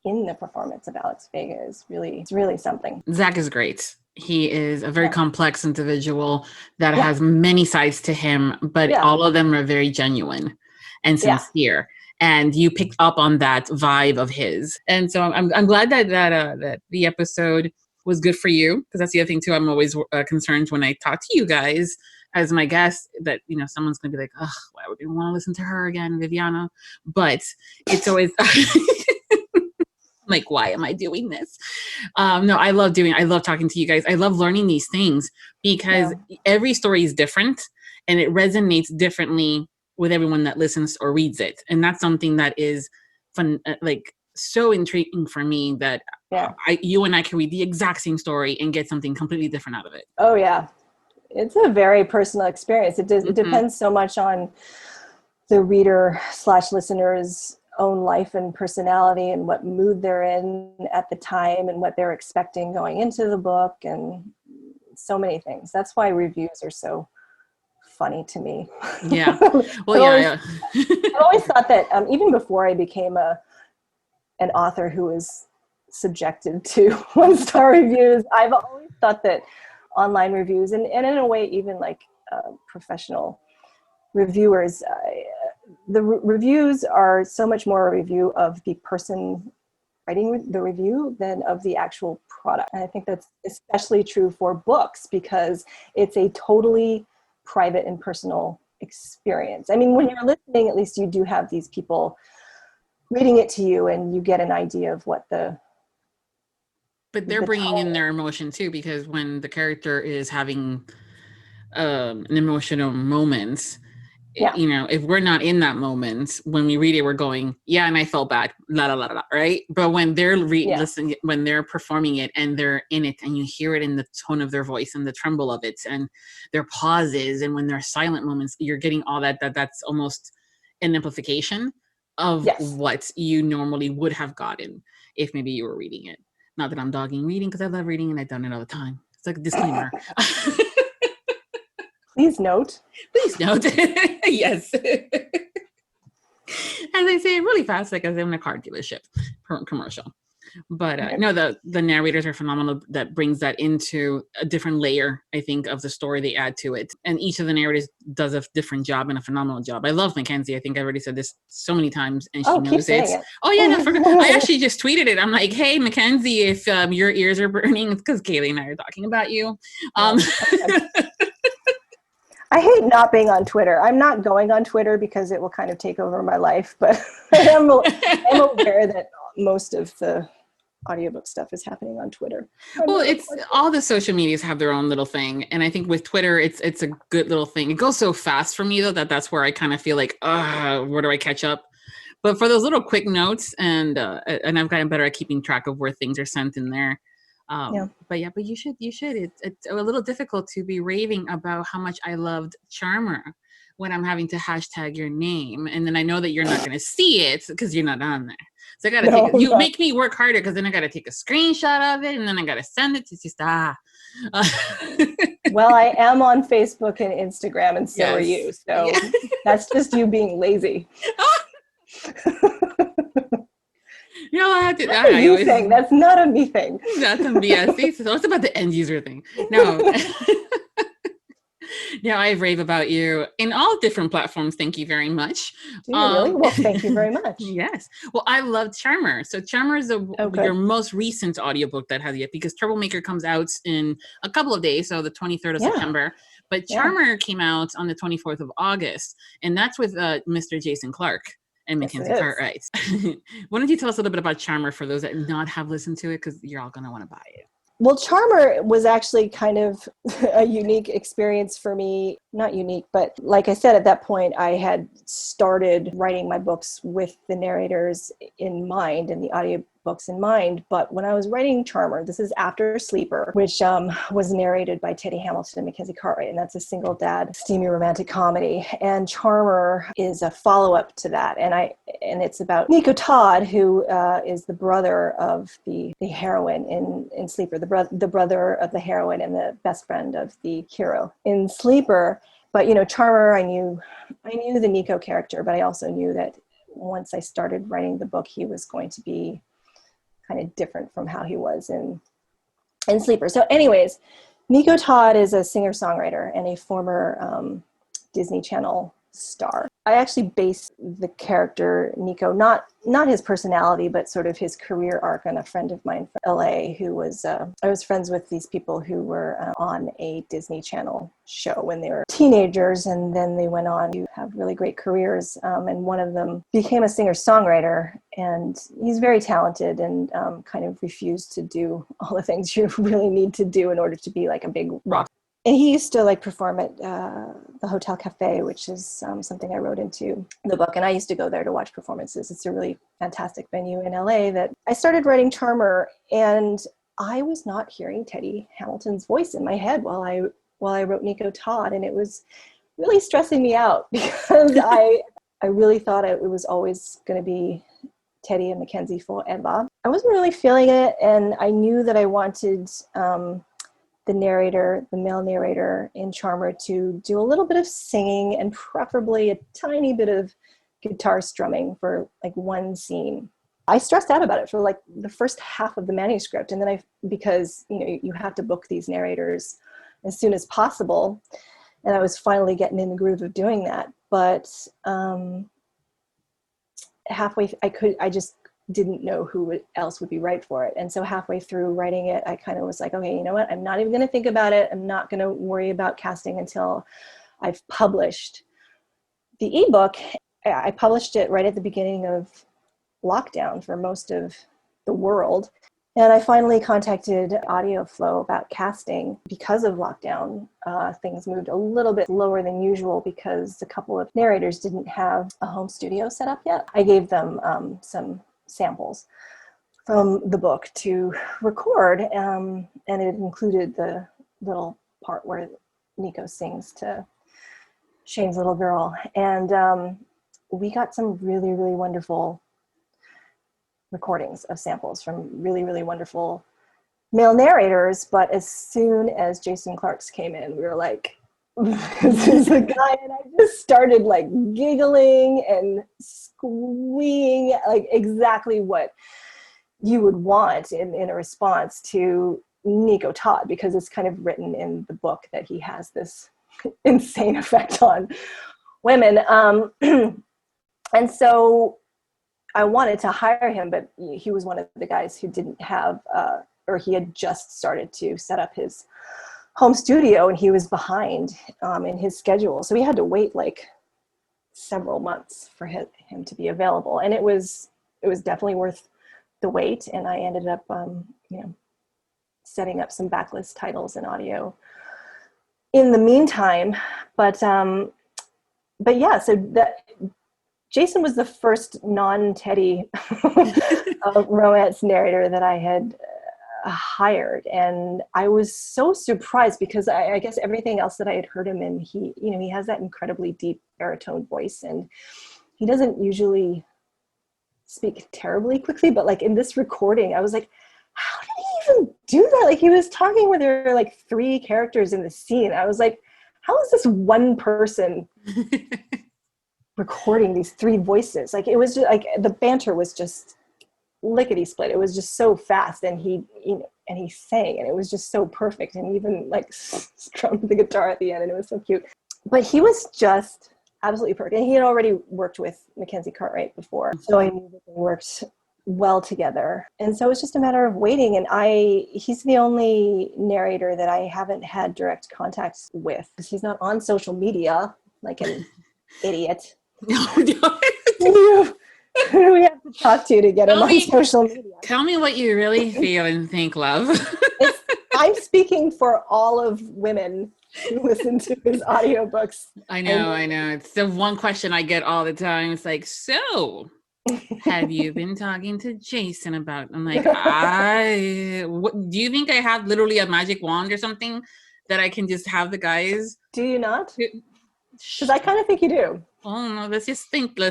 [SPEAKER 3] in the performance of Alex Vega it's really something.
[SPEAKER 2] Zach is great. He is a very complex individual that has many sides to him, but all of them are very genuine and sincere. And you picked up on that vibe of his. And so I'm glad that the episode was good for you, because that's the other thing too. I'm always concerned when I talk to you guys as my guest that, someone's going to be like, oh, why would we want to listen to her again, Viviana? But it's always like, why am I doing this? No, I love talking to you guys. I love learning these things because every story is different and it resonates differently with everyone that listens or reads it. And that's something that is fun, like so intriguing for me that you and I can read the exact same story and get something completely different out of it.
[SPEAKER 3] Oh yeah. It's a very personal experience. It depends so much on the reader /listener's own life and personality and what mood they're in at the time and what they're expecting going into the book, and so many things. That's why reviews are so funny to me.
[SPEAKER 2] Yeah. Well,
[SPEAKER 3] I've always thought that even before I became an author who was subjected to 1-star reviews, I've always thought that online reviews and in a way even like professional reviewers, the reviews are so much more a review of the person writing the review than of the actual product. And I think that's especially true for books because it's a totally private and personal experience. I mean, when you're listening, at least you do have these people reading it to you and you get an idea of what
[SPEAKER 2] but they're bringing in their emotion too, because when the character is having an emotional moment, if we're not in that moment, when we read it, we're going, yeah, and I felt bad, la la la la, right? But when they're listening, when they're performing it and they're in it, and you hear it in the tone of their voice and the tremble of it, and their pauses, and when there are silent moments, you're getting all that's almost an amplification of what you normally would have gotten if maybe you were reading it. Not that I'm dogging reading, because I love reading and I've done it all the time. It's like a disclaimer.
[SPEAKER 3] Please note.
[SPEAKER 2] Yes. As I say it really fast, like as I'm in a car dealership commercial. But no, the narrators are phenomenal. That brings that into a different layer, I think, of the story they add to it. And each of the narrators does a different job and a phenomenal job. I love Mackenzie. I think I've already said this so many times, and she knows it. Oh yeah, no, forget. I actually just tweeted it. I'm like, hey, Mackenzie, if your ears are burning, it's because Kayley and I are talking about you.
[SPEAKER 3] I hate not being on Twitter. I'm not going on Twitter because it will kind of take over my life, but I'm aware that most of the audiobook stuff is happening on Twitter.
[SPEAKER 2] Well, it's all the social medias have their own little thing. And I think with Twitter, it's a good little thing. It goes so fast for me though, that's where I kind of feel like, where do I catch up? But for those little quick notes and I've gotten better at keeping track of where things are sent in there. But you should. It's a little difficult to be raving about how much I loved Charmer when I'm having to hashtag your name, and then I know that you're not going to see it because you're not on there. So I got to make me work harder, because then I got to take a screenshot of it, and then I got to send it to just
[SPEAKER 3] Well, I am on Facebook and Instagram, and so are you. So that's just you being lazy.
[SPEAKER 2] I have to.
[SPEAKER 3] That's a you thing. That's not a me thing.
[SPEAKER 2] That's a BS. So it's about the end user thing. No. I rave about you in all different platforms. Thank you very much.
[SPEAKER 3] Do you really? Well, thank you very much.
[SPEAKER 2] Yes. Well, I loved Charmer. So Charmer is your most recent audiobook that has yet, because Troublemaker comes out in a couple of days, so the 23rd of September. But Charmer came out on the 24th of August, and that's with Mr. Jason Clark and Mackenzie Cartwright. Why don't you tell us a little bit about Charmer for those that not have listened to it, because you're all going to want to buy it.
[SPEAKER 3] Well, Charmer was actually kind of a unique experience for me. Not unique, but like I said, at that point, I had started writing my books with the narrators in mind and the audiobooks in mind. But when I was writing Charmer, this is after Sleeper, which was narrated by Teddy Hamilton and Mackenzie Cartwright, and that's a single dad, steamy romantic comedy. And Charmer is a follow-up to that. And it's about Nico Todd, who is the brother of the heroine in Sleeper, the brother of the heroine and the best friend of the hero in Sleeper. But, Charmer, I knew the Nico character, but I also knew that once I started writing the book, he was going to be kind of different from how he was in Sleeper. So anyways, Nico Todd is a singer-songwriter and a former Disney Channel star. I actually based the character Nico, not his personality, but sort of his career arc on a friend of mine from LA who was, I was friends with these people who were on a Disney Channel show when they were teenagers, and then they went on to have really great careers. And one of them became a singer-songwriter, and he's very talented and kind of refused to do all the things you really need to do in order to be like a big rock. And he used to perform at the Hotel Cafe, which is something I wrote into the book. And I used to go there to watch performances. It's a really fantastic venue in LA that I started writing Charmer, and I was not hearing Teddy Hamilton's voice in my head while I wrote Nico Todd. And it was really stressing me out because I really thought it was always going to be Teddy and Mackenzie forever. I wasn't really feeling it, and I knew that I wanted the male narrator in Charmer, to do a little bit of singing and preferably a tiny bit of guitar strumming for like one scene. I stressed out about it for like the first half of the manuscript, and then because you have to book these narrators as soon as possible, and I was finally getting in the groove of doing that. But halfway, I just didn't know who else would be right for it. And so halfway through writing it, I kind of was like, okay, you know what? I'm not even going to think about it. I'm not going to worry about casting until I've published the ebook. I published it right at the beginning of lockdown for most of the world. And I finally contacted AudioFlow about casting. Because of lockdown, things moved a little bit slower than usual because a couple of narrators didn't have a home studio set up yet. I gave them some samples from the book to record, and it included the little part where Nico sings to Shane's little girl. And we got some really, really wonderful recordings of samples from really, really wonderful male narrators. But as soon as Jason Clark's came in, we were like, this is the guy. And I just started like giggling and squeeing, like exactly what you would want in a response to Nico Todd, because it's kind of written in the book that he has this insane effect on women. And so I wanted to hire him, but he was one of the guys who didn't have, or he had just started to set up his home studio, and he was behind in his schedule. So we had to wait like several months for him to be available. And it was definitely worth the wait. And I ended up, setting up some backlist titles in audio in the meantime. But yeah, so that Jason was the first non-Teddy romance narrator that I had hired, and I was so surprised because I guess everything else that I had heard him in, he has that incredibly deep baritone voice, and he doesn't usually speak terribly quickly, but like in this recording, I was like, how did he even do that? Like he was talking where there were like 3 characters in the scene. I was like, how is this one person recording these 3 voices? Like it was just like the banter was just lickety split. It was just so fast, and he sang, and it was just so perfect, and even like strummed the guitar at the end, and it was so cute. But he was just absolutely perfect, and he had already worked with Mackenzie Cartwright before, so I knew that they worked well together. And so it's just a matter of waiting. And he's the only narrator that I haven't had direct contact with, because he's not on social media like an idiot.
[SPEAKER 2] No.
[SPEAKER 3] Who do we have to talk to get him on social media?
[SPEAKER 2] Tell me what you really feel and think, love.
[SPEAKER 3] I'm speaking for all of women who listen to his audiobooks.
[SPEAKER 2] I know. It's the one question I get all the time. It's like, so have you been talking to Jason about? I'm like, do you think I have literally a magic wand or something that I can just have the guys?
[SPEAKER 3] Do you not? Because I kind of think you do.
[SPEAKER 2] Oh no, let's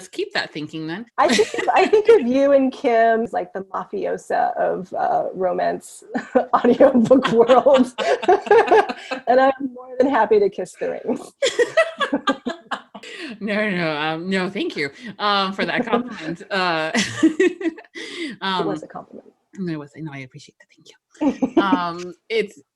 [SPEAKER 2] keep that thinking then.
[SPEAKER 3] I think of you and Kim as like the mafiosa of romance audiobook world. And I'm more than happy to kiss the rings.
[SPEAKER 2] No, thank you for that compliment.
[SPEAKER 3] It was a compliment.
[SPEAKER 2] No, I appreciate that. Thank you.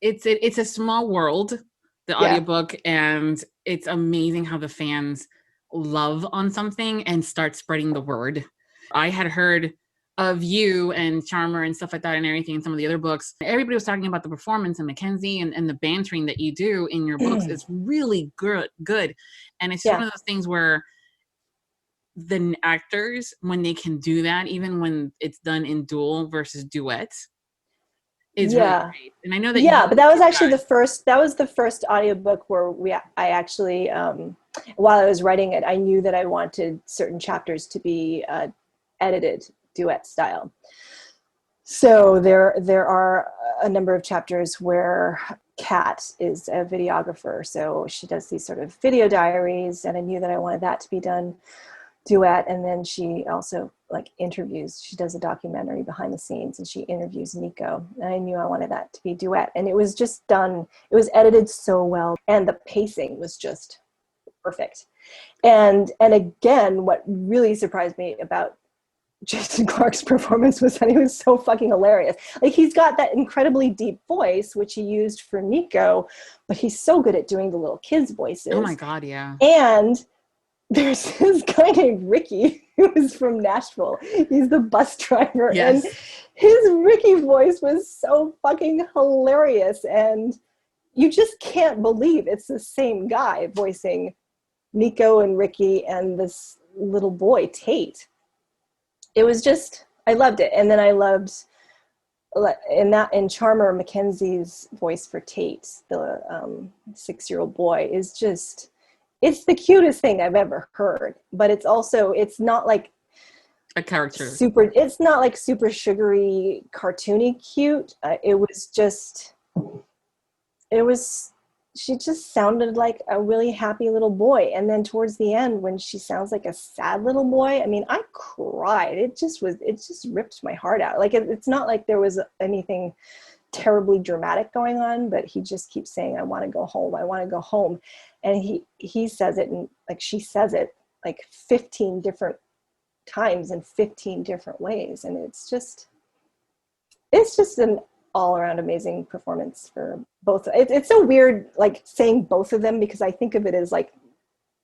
[SPEAKER 2] It's a small world, the audiobook, and it's amazing how the fans love on something and start spreading the word. I had heard of you and Charmer and stuff like that and everything in some of the other books. Everybody was talking about the performance and Mackenzie and the bantering that you do in your books is really good. And it's one of those things where the actors, when they can do that, even when it's done in dual versus duet, is really great. And I know that
[SPEAKER 3] but that was actually the first audiobook where I actually while I was writing it, I knew that I wanted certain chapters to be edited duet style. So there are a number of chapters where Kat is a videographer, so she does these sort of video diaries, and I knew that I wanted that to be done duet. And then she also like interviews, she does a documentary behind the scenes and she interviews Nico. And I knew I wanted that to be duet. And it was just done, it was edited so well. And the pacing was just perfect. And again, what really surprised me about Jason Clarke's performance was that he was so fucking hilarious. Like, he's got that incredibly deep voice, which he used for Nico, but he's so good at doing the little kids' voices.
[SPEAKER 2] Oh my God, yeah.
[SPEAKER 3] And there's this guy named Ricky who is from Nashville. He's the bus driver.
[SPEAKER 2] Yes.
[SPEAKER 3] And his Ricky voice was so fucking hilarious. And you just can't believe it's the same guy voicing Nico and Ricky and this little boy, Tate. It was just, I loved it. And then I loved in Charmer, Mackenzie's voice for Tate, the 6-year-old boy, is just, it's the cutest thing I've ever heard. But it's also, it's not like
[SPEAKER 2] a character.
[SPEAKER 3] It's not like super sugary, cartoony cute. She just sounded like a really happy little boy. And then towards the end, when she sounds like a sad little boy, I mean, I cried. It just ripped my heart out. Like, it's not like there was anything terribly dramatic going on, but he just keeps saying, I want to go home. I want to go home. And he says it, and like, she says it like 15 different times in 15 different ways. And it's just an all-around amazing performance for both. It's so weird, like, saying both of them, because I think of it as like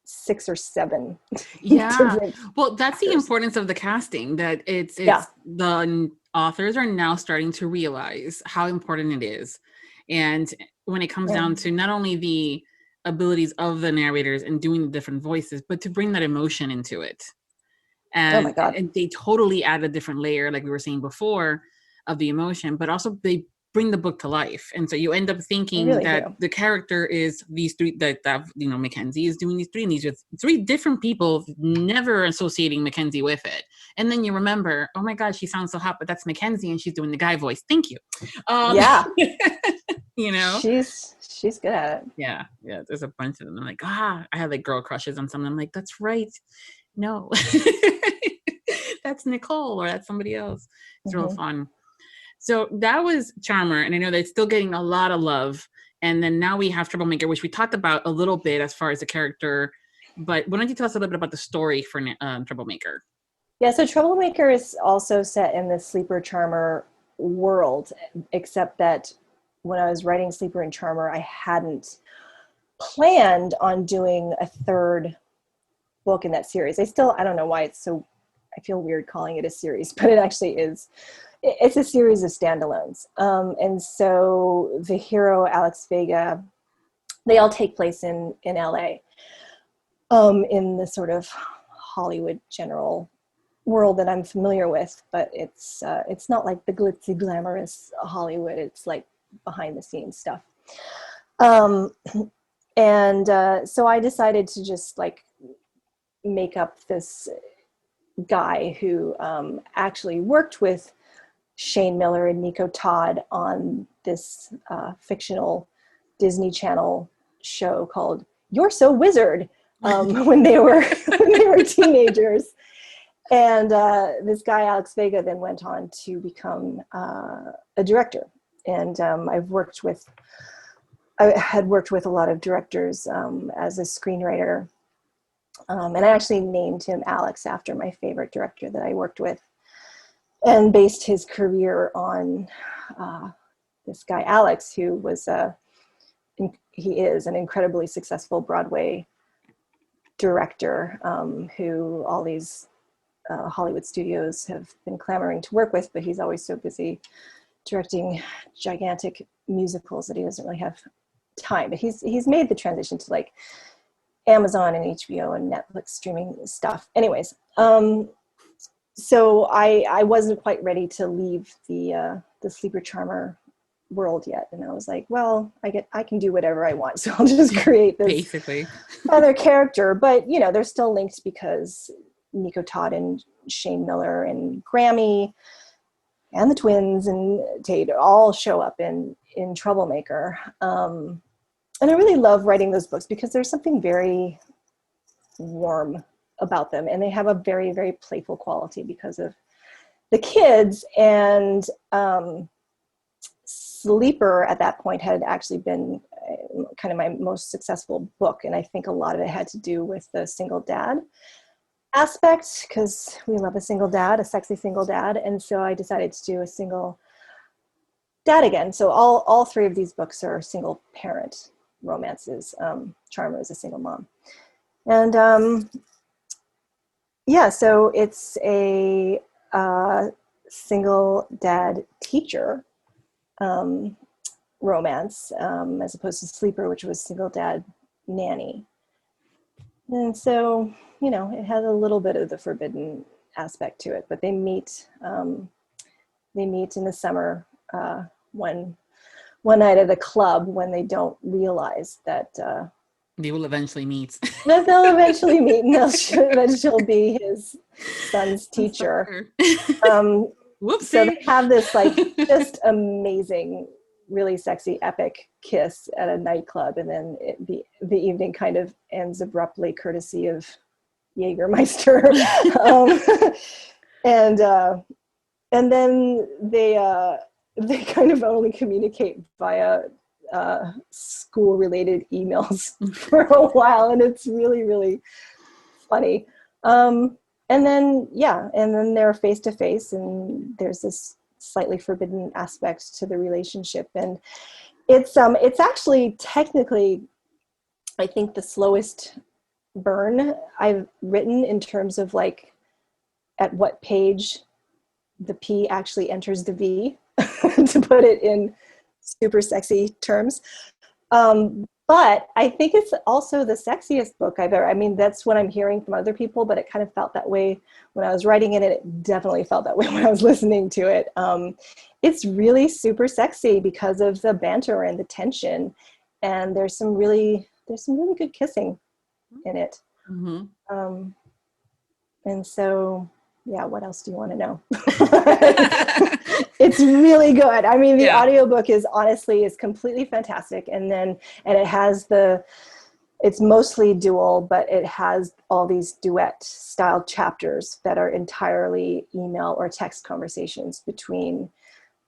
[SPEAKER 3] 6 or 7.
[SPEAKER 2] Yeah. Well, that's the importance of the casting, that it's the authors are now starting to realize how important it is. And when it comes down to not only the abilities of the narrators and doing the different voices, but to bring that emotion into it. And,
[SPEAKER 3] oh my God.
[SPEAKER 2] And they totally add a different layer, like we were saying before, of the emotion, but also they bring the book to life. And so you end up thinking that the character is these 3, that Mackenzie is doing these 3, and these are 3 different people, never associating Mackenzie with it. And then you remember, oh my God, she sounds so hot, but that's Mackenzie and she's doing the guy voice. Thank you.
[SPEAKER 3] Yeah.
[SPEAKER 2] You know,
[SPEAKER 3] she's good at it.
[SPEAKER 2] Yeah. There's a bunch of them. I'm like, I have like girl crushes on some. I'm like, that's right. No, that's Nicole, or that's somebody else. It's real fun. So that was Charmer, and I know that it's still getting a lot of love. And then now we have Troublemaker, which we talked about a little bit as far as the character. But why don't you tell us a little bit about the story for Troublemaker?
[SPEAKER 3] Yeah, so Troublemaker is also set in the Sleeper Charmer world, except that when I was writing Sleeper and Charmer, I hadn't planned on doing a 3rd book in that series. I don't know why I feel weird calling it a series, but it actually is. It's a series of standalones. And so the hero, Alex Vega, they all take place in LA, in the sort of Hollywood general world that I'm familiar with, but it's not like the glitzy, glamorous Hollywood. It's like behind the scenes stuff. And so I decided to just like make up this guy who actually worked with Shane Miller and Nico Todd on this fictional Disney Channel show called You're So Wizard, when they were teenagers. And this guy, Alex Vega, then went on to become a director. And I had worked with a lot of directors as a screenwriter. And I actually named him Alex after my favorite director that I worked with, and based his career on this guy, Alex, who was he is an incredibly successful Broadway director, who all these Hollywood studios have been clamoring to work with, but he's always so busy directing gigantic musicals that he doesn't really have time. But he's made the transition to like Amazon and HBO and Netflix streaming stuff. Anyways, so I wasn't quite ready to leave the Sleeper Charmer world yet, and I was like, well, I can do whatever I want, so I'll just create this
[SPEAKER 2] basically
[SPEAKER 3] other character. But they're still linked because Nico Todd and Shane Miller and Grammy and the twins and Tate all show up in Troublemaker. And I really love writing those books because there's something very warm about them, and they have a very, very playful quality because of the kids. And Sleeper at that point had actually been kind of my most successful book, and I think a lot of it had to do with the single dad aspect, because we love a single dad, a sexy single dad. And so I decided to do a single dad again. So all three of these books are single parent romances. Charmer is a single mom. And so it's a single dad teacher romance, as opposed to Sleeper, which was single dad nanny. And so, it has a little bit of the forbidden aspect to it, but they meet in the summer, one night at a club, when they don't realize that
[SPEAKER 2] they will eventually meet.
[SPEAKER 3] That they'll eventually meet, and that she'll be his son's teacher.
[SPEAKER 2] Whoopsie.
[SPEAKER 3] So they have this just amazing, really sexy, epic kiss at a nightclub, and then the evening kind of ends abruptly, courtesy of Jägermeister. And then they kind of only communicate via school-related emails for a while, and it's really, really funny. And then they're face to face, and there's this slightly forbidden aspect to the relationship, and it's actually technically, I think, the slowest burn I've written in terms of at what page the P actually enters the V, to put it in super sexy terms. But I think it's also the sexiest book I've ever, that's what I'm hearing from other people, but it kind of felt that way when I was writing it. It definitely felt that way when I was listening to it. It's really super sexy because of the banter and the tension, and there's some really good kissing in it. Mm-hmm. And so, what else do you want to know? It's really good. The audiobook is completely fantastic. And it has it's mostly dual, but it has all these duet style chapters that are entirely email or text conversations between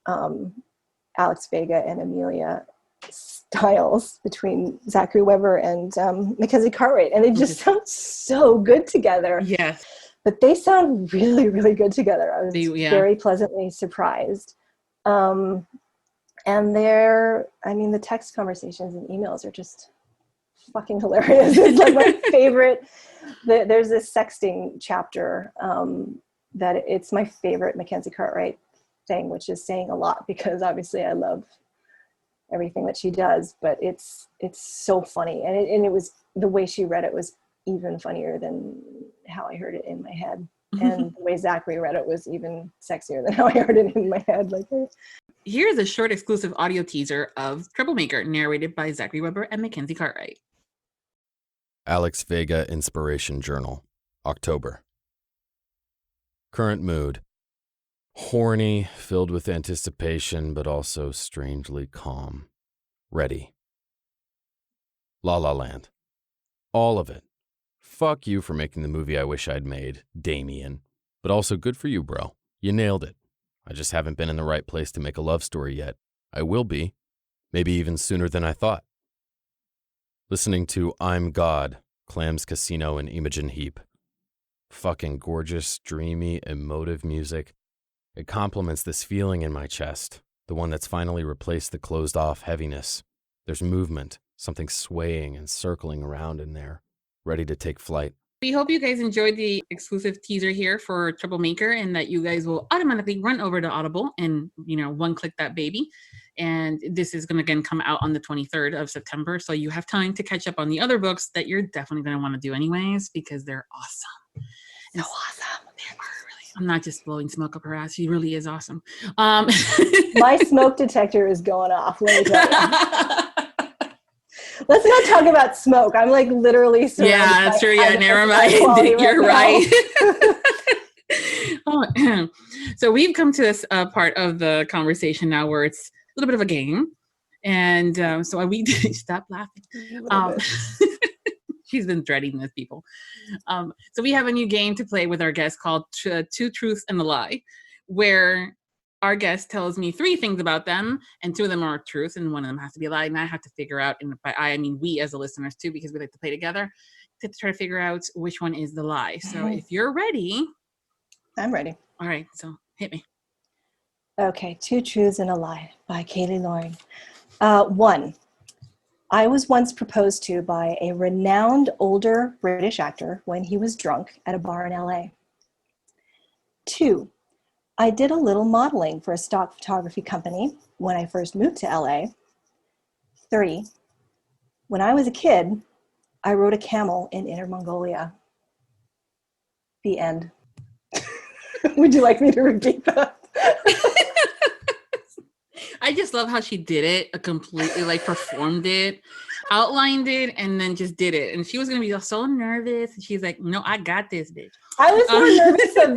[SPEAKER 3] Alex Vega and Amelia Stiles, between Zachary Weber and Mackenzie Cartwright. And they just sound so good together.
[SPEAKER 2] Yes.
[SPEAKER 3] But they sound really, really good together. I was very pleasantly surprised. And the text conversations and emails are just fucking hilarious. It's my favorite. There's this sexting chapter that it's my favorite Mackenzie Cartwright thing, which is saying a lot, because obviously I love everything that she does, but it's so funny. And it was, the way she read it was even funnier than how I heard it in my head. And the way Zachary read it was even sexier than how I heard it in my head.
[SPEAKER 2] Here's a short exclusive audio teaser of Troublemaker, narrated by Zachary Weber and Mackenzie Cartwright.
[SPEAKER 4] Alex Vega Inspiration Journal, October. Current mood. Horny, filled with anticipation, but also strangely calm. Ready. La La Land. All of it. Fuck you for making the movie I wish I'd made, Damien. But also good for you, bro. You nailed it. I just haven't been in the right place to make a love story yet. I will be. Maybe even sooner than I thought. Listening to I'm God, Clams Casino and Imogen Heap. Fucking gorgeous, dreamy, emotive music. It complements this feeling in my chest, the one that's finally replaced the closed-off heaviness. There's movement, something swaying and circling around in there, ready to take flight.
[SPEAKER 2] We hope you guys enjoyed the exclusive teaser here for Troublemaker, and that you guys will automatically run over to Audible and, one-click that baby. And this is going to, again, come out on the 23rd of September. So you have time to catch up on the other books that you're definitely going to want to do anyways, because they're awesome.
[SPEAKER 3] So awesome.
[SPEAKER 2] I'm not just blowing smoke up her ass. She really is awesome.
[SPEAKER 3] My smoke detector is going off. Let me tell you. Let's not talk about smoke. I'm literally surrounded.
[SPEAKER 2] Yeah, that's true. Yeah, never mind. You're right. So we've come to this part of the conversation now where it's a little bit of a game. And so we stop laughing. She's been dreading this, people. So we have a new game to play with our guests called Two Truths and a Lie, where our guest tells me 3 things about them, and 2 of them are truth, and 1 of them has to be a lie. And I have to figure out, and by I mean we as the listeners too, because we like to play together, to try to figure out which one is the lie. So if you're ready.
[SPEAKER 3] I'm ready.
[SPEAKER 2] All right, so hit me.
[SPEAKER 3] Okay, Two Truths and a Lie by Kayley Loring. 1. I was once proposed to by a renowned older British actor when he was drunk at a bar in LA. 2. I did a little modeling for a stock photography company when I first moved to LA. 3. When I was a kid, I rode a camel in Inner Mongolia. The end. Would you like me to repeat that?
[SPEAKER 2] I just love how she did it, completely like performed it, outlined it, and then just did it. And she was going to be so nervous. And she's like, no, I got this, bitch.
[SPEAKER 3] I was more nervous of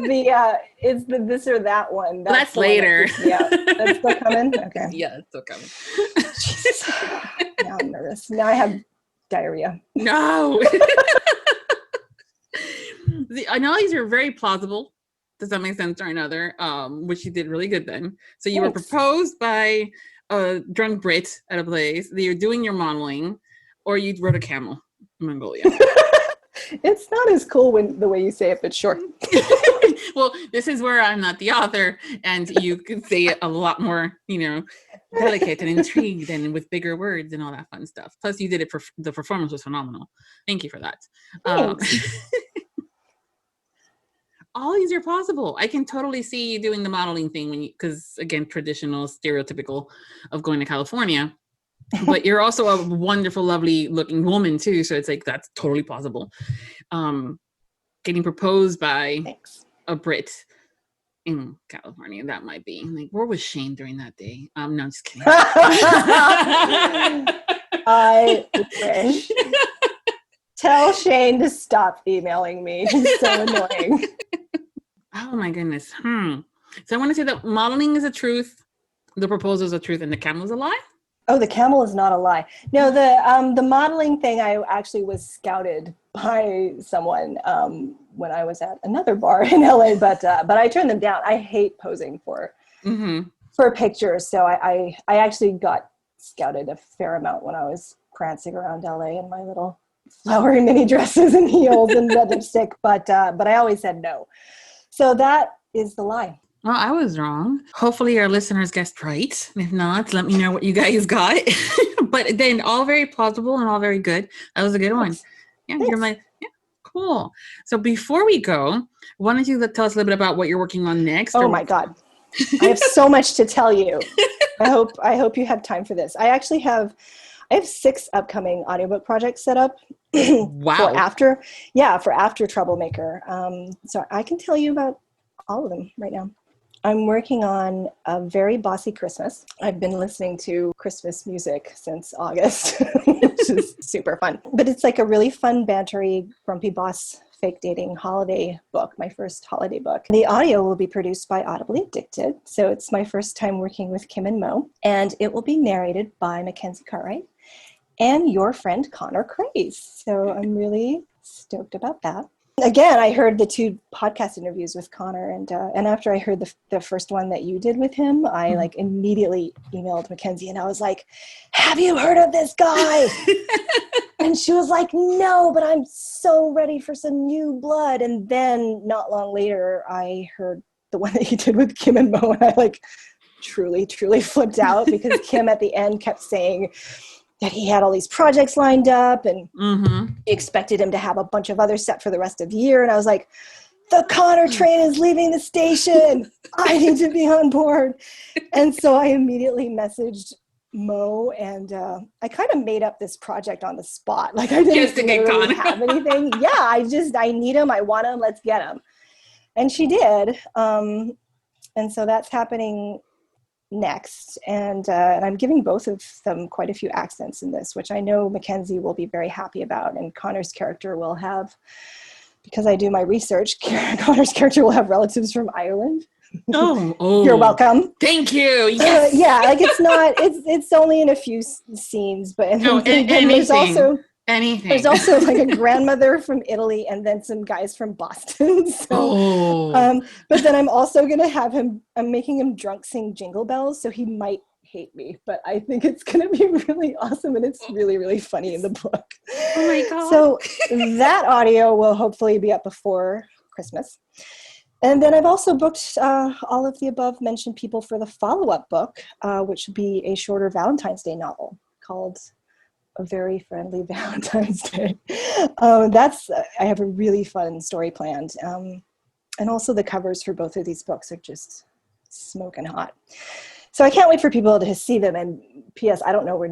[SPEAKER 3] it's the this or that one.
[SPEAKER 2] That's later.
[SPEAKER 3] That's still coming? Okay.
[SPEAKER 2] Yeah, it's still coming.
[SPEAKER 3] Jesus. Now I'm nervous. Now I have diarrhea.
[SPEAKER 2] No. I know these are very plausible. Does that make sense or another? Which you did really good then. So you were proposed by a drunk Brit at a place. You're doing your modeling, or you rode a camel in Mongolia.
[SPEAKER 3] It's not as cool the way you say it, but sure.
[SPEAKER 2] Well, this is where I'm not the author, and you can say it a lot more, delicate and intrigued and with bigger words and all that fun stuff. Plus, you did it. The performance was phenomenal. Thank you for that. All these are possible. I can totally see you doing the modeling thing because again, traditional, stereotypical of going to California. But you're also a wonderful, lovely looking woman too. So it's like, that's totally possible. Getting proposed by a Brit in California, that might be like, where was Shane during that day? No, I'm just kidding.
[SPEAKER 3] I wish. Tell Shane to stop emailing me. He's so annoying.
[SPEAKER 2] Oh my goodness. So I want to say that modeling is a truth, the proposal is a truth, and the camel is a lie?
[SPEAKER 3] Oh, the camel is not a lie. No, the modeling thing, I actually was scouted by someone when I was at another bar in LA, but I turned them down. I hate posing for pictures, so I actually got scouted a fair amount when I was prancing around LA in my little flowery mini dresses and heels and red lipstick, but I always said no. So that is the lie.
[SPEAKER 2] Well, I was wrong. Hopefully our listeners guessed right. If not, let me know what you guys got. But then all very plausible and all very good. That was a good one. Yeah,
[SPEAKER 3] Thanks.
[SPEAKER 2] Cool. So before we go, why don't you tell us a little bit about what you're working on next?
[SPEAKER 3] Oh my God. I have so much to tell you. I hope you have time for this. I have 6 upcoming audiobook projects set up.
[SPEAKER 2] Wow.
[SPEAKER 3] For after Troublemaker. So I can tell you about all of them right now. I'm working on A Very Bossy Christmas. I've been listening to Christmas music since August, which is super fun. But it's like a really fun, bantery, grumpy boss fake dating holiday book, my first holiday book. The audio will be produced by Audibly Addicted. So it's my first time working with Kim and Mo. And it will be narrated by Mackenzie Cartwright and your friend Connor Craze. So I'm really stoked about that. Again, I heard the 2 podcast interviews with Connor, and after I heard the first one that you did with him, I like immediately emailed Mackenzie, and I was like, "Have you heard of this guy?" And she was like, "No, but I'm so ready for some new blood." And then not long later, I heard the one that he did with Kim and Mo, and I like truly flipped out because Kim at the end kept saying that he had all these projects lined up and expected him to have a bunch of others set for the rest of the year. And I was like, the Connor train is leaving the station. I need to be on board. And so I immediately messaged Mo, and I kind of made up this project on the spot. Like I didn't really have anything. Yeah, I need him. I want him. Let's get him. And she did. And so that's happening next, and I'm giving both of them quite a few accents in this, which I know Mackenzie will be very happy about, and Connor's character will have, because I do my research, Connor's character will have relatives from Ireland. Oh, you're welcome.
[SPEAKER 2] Thank you. Yes.
[SPEAKER 3] Yeah, like it's only in a few scenes, but and there's also
[SPEAKER 2] Anything.
[SPEAKER 3] There's also like a grandmother from Italy and then some guys from Boston. But then I'm also going to have I'm making him drunk sing Jingle Bells. So he might hate me, but I think it's going to be really awesome. And it's really, really funny in the book.
[SPEAKER 2] Oh my God.
[SPEAKER 3] So that audio will hopefully be up before Christmas. And then I've also booked all of the above mentioned people for the follow-up book, which will be a shorter Valentine's Day novel called A Very Friendly Valentine's Day. I have a really fun story planned. And also the covers for both of these books are just smoking hot. So I can't wait for people to see them. And P.S., I don't know when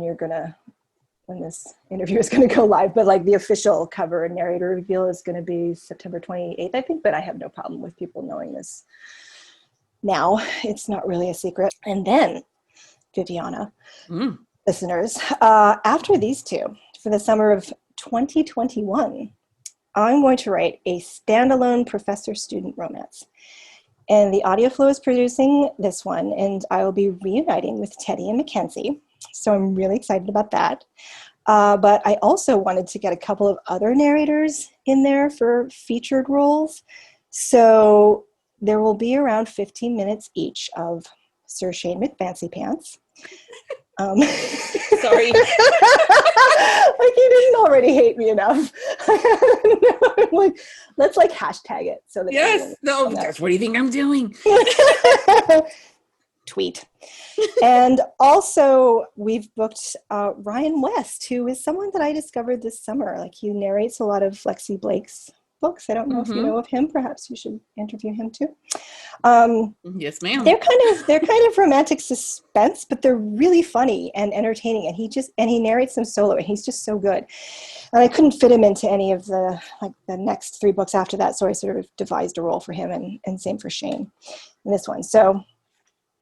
[SPEAKER 3] this interview is going to go live, but like the official cover and narrator reveal is going to be September 28th, I think, but I have no problem with people knowing this now. It's not really a secret. And then, Viviana, listeners, after these two, for the summer of 2021, I'm going to write a standalone professor-student romance. And the Audio Flow is producing this one, and I will be reuniting with Teddy and Mackenzie. So I'm really excited about that. But I also wanted to get a couple of other narrators in there for featured roles. So there will be around 15 minutes each of Sir Shane McFancypants.
[SPEAKER 2] Sorry.
[SPEAKER 3] Like he didn't already hate me enough. I'm like, let's like hashtag it. So that
[SPEAKER 2] yes. No, that's what do you think I'm doing?
[SPEAKER 3] Tweet. And also we've booked Ryan West, who is someone that I discovered this summer. Like he narrates a lot of Lexi Blake's books. I don't know if you know of him. Perhaps you should interview him too.
[SPEAKER 2] Yes, ma'am.
[SPEAKER 3] They're kind of romantic suspense, but they're really funny and entertaining. And he narrates them solo, and he's just so good. And I couldn't fit him into any of the next three books after that, so I sort of devised a role for him, and same for Shane in this one. So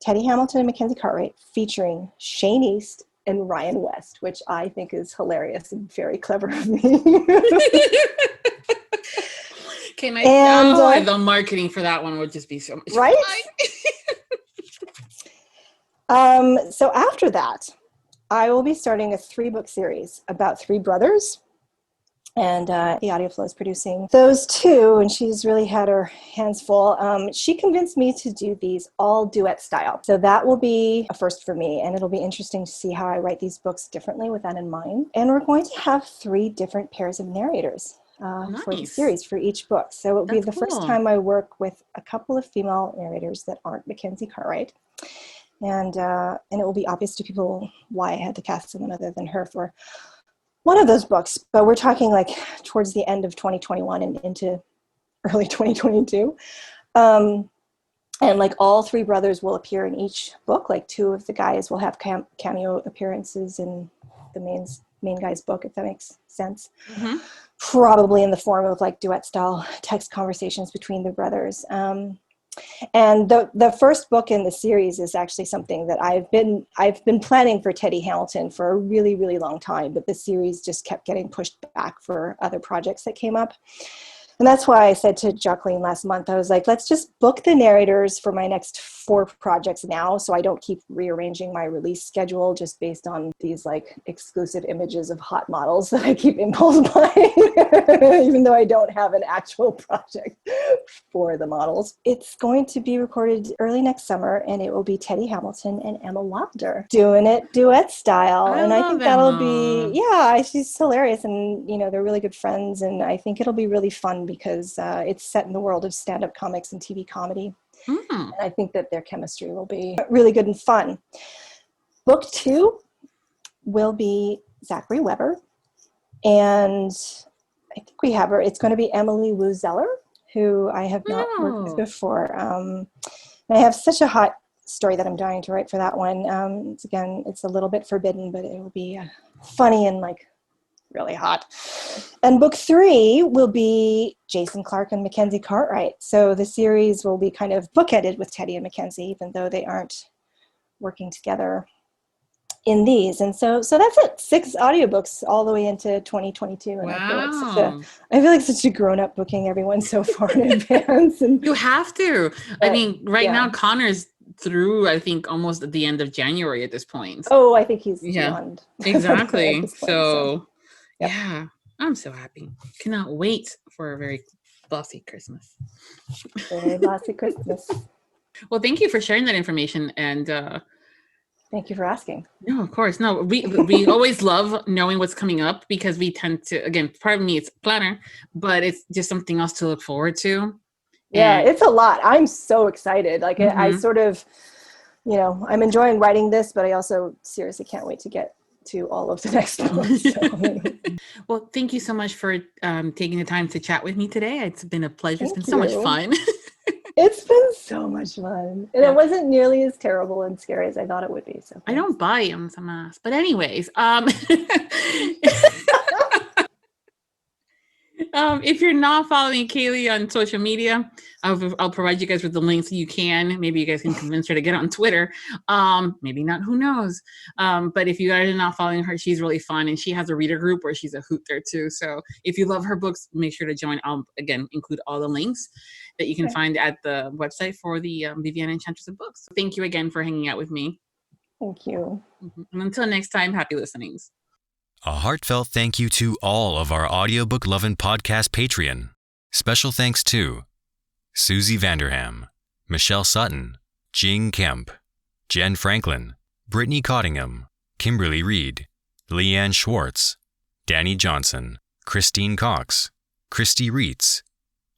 [SPEAKER 3] Teddy Hamilton and Mackenzie Cartwright featuring Shane East and Ryan West, which I think is hilarious and very clever of me.
[SPEAKER 2] Can I? The marketing for that one would just be so much
[SPEAKER 3] right?
[SPEAKER 2] fun.
[SPEAKER 3] So after that, I will be starting a 3-book series about 3 brothers. And the Audio Flow is producing those 2, and she's really had her hands full. She convinced me to do these all duet style. So that will be a first for me, and it'll be interesting to see how I write these books differently with that in mind. And we're going to have 3 different pairs of narrators for the series for each book. So it'll be the first time I work with a couple of female narrators that aren't Mackenzie Cartwright. And it will be obvious to people why I had to cast someone other than her for one of those books, but we're talking like towards the end of 2021 and into early 2022. And like all 3 brothers will appear in each book. Like 2 of the guys will have cameo appearances in the main guy's book, if that makes sense. Mm-hmm. Probably in the form of like duet style text conversations between the brothers. And the first book in the series is actually something that I've been planning for Teddy Hamilton for a really, really long time, but the series just kept getting pushed back for other projects that came up. And that's why I said to Jacqueline last month, I was like, let's just book the narrators for my next 4 projects now, so I don't keep rearranging my release schedule just based on these like exclusive images of hot models that I keep impulse buying, even though I don't have an actual project for the models. It's going to be recorded early next summer, and it will be Teddy Hamilton and Emma Wilder doing it duet style. I think that'll be, she's hilarious, and they're really good friends, and I think it'll be really fun because it's set in the world of stand-up comics and TV comedy. And I think that their chemistry will be really good and fun. Book 2 will be Zachary Weber. And I think we have her. It's going to be Emily Wu Zeller, who I have not worked with before. And I have such a hot story that I'm dying to write for that one. It's a little bit forbidden, but it will be funny and like really hot. And book 3 will be Jason Clark and Mackenzie Cartwright. So the series will be kind of bookended with Teddy and Mackenzie, even though they aren't working together in these. And so that's it. 6 audiobooks all the way into 2022. And
[SPEAKER 2] wow.
[SPEAKER 3] I feel like such a grown-up booking everyone so far in advance. And
[SPEAKER 2] you have to. I mean, now Connor's through, I think, almost at the end of January at this point.
[SPEAKER 3] Oh, I think he's beyond.
[SPEAKER 2] Exactly. So
[SPEAKER 3] Yep.
[SPEAKER 2] Yeah, I'm so happy. Cannot wait for a very bossy Christmas.
[SPEAKER 3] Very bossy Christmas.
[SPEAKER 2] Well, thank you for sharing that information. And
[SPEAKER 3] thank you for asking.
[SPEAKER 2] no, of course. No, we always love knowing what's coming up because we tend to, again, part of me, it's planner, but it's just something else to look forward to.
[SPEAKER 3] Yeah,
[SPEAKER 2] And
[SPEAKER 3] it's a lot. I'm so excited. Like I sort of, I'm enjoying writing this, but I also seriously can't wait to get to all of the next books. So.
[SPEAKER 2] Well, thank you so much for taking the time to chat with me today. It's been a pleasure. It's been so much
[SPEAKER 3] you.
[SPEAKER 2] fun.
[SPEAKER 3] It's been so much fun. And
[SPEAKER 2] Yeah.
[SPEAKER 3] It wasn't nearly as terrible and scary as I thought it would be. So
[SPEAKER 2] I don't buy them, some ass. But anyways, if you're not following Kayley on social media, I'll provide you guys with the links so you can. Maybe you guys can convince her to get on Twitter. Maybe not, who knows? But if you guys are not following her, she's really fun. And she has a reader group where she's a hoot there too. So if you love her books, make sure to join. I'll, again, include all the links that you can find at the website for the Viviana Enchantress of Books. Thank you again for hanging out with me.
[SPEAKER 3] Thank you.
[SPEAKER 2] And until next time, happy listenings.
[SPEAKER 5] A heartfelt thank you to all of our Audiobook Lovin Podcast Patreon. Special thanks to Susie Vanderham, Michelle Sutton, Jing Kemp, Jen Franklin, Brittany Cottingham, Kimberly Reed, Leanne Schwartz, Danny Johnson, Christine Cox, Christy Reitz,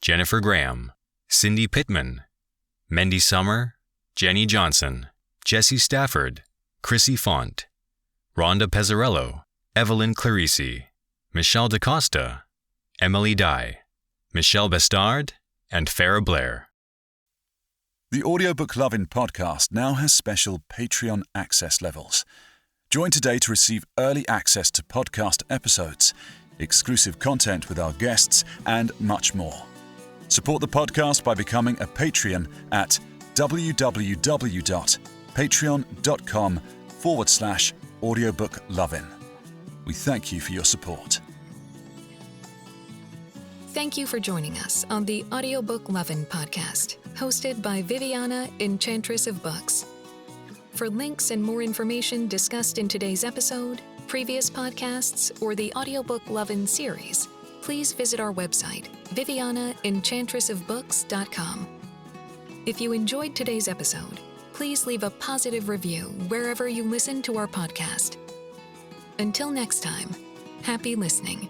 [SPEAKER 5] Jennifer Graham, Cindy Pittman, Mendy Summer, Jenny Johnson, Jesse Stafford, Chrissy Font, Rhonda Pezzarello, Evelyn Clarisi, Michelle DaCosta, Emily Dye, Michelle Bestard, and Farah Blair.
[SPEAKER 6] The Audiobook Lovin Podcast now has special Patreon access levels. Join today to receive early access to podcast episodes, exclusive content with our guests, and much more. Support the podcast by becoming a Patreon at www.patreon.com/audiobooklovin. We thank you for your support.
[SPEAKER 1] Thank you for joining us on the Audiobook Lovin Podcast, hosted by Viviana, Enchantress of Books. For links and more information discussed in today's episode, previous podcasts, or the Audiobook Lovin Series, please visit our website, vivianaenchantressofbooks.com. If you enjoyed today's episode, please leave a positive review wherever you listen to our podcast. Until next time, happy listening.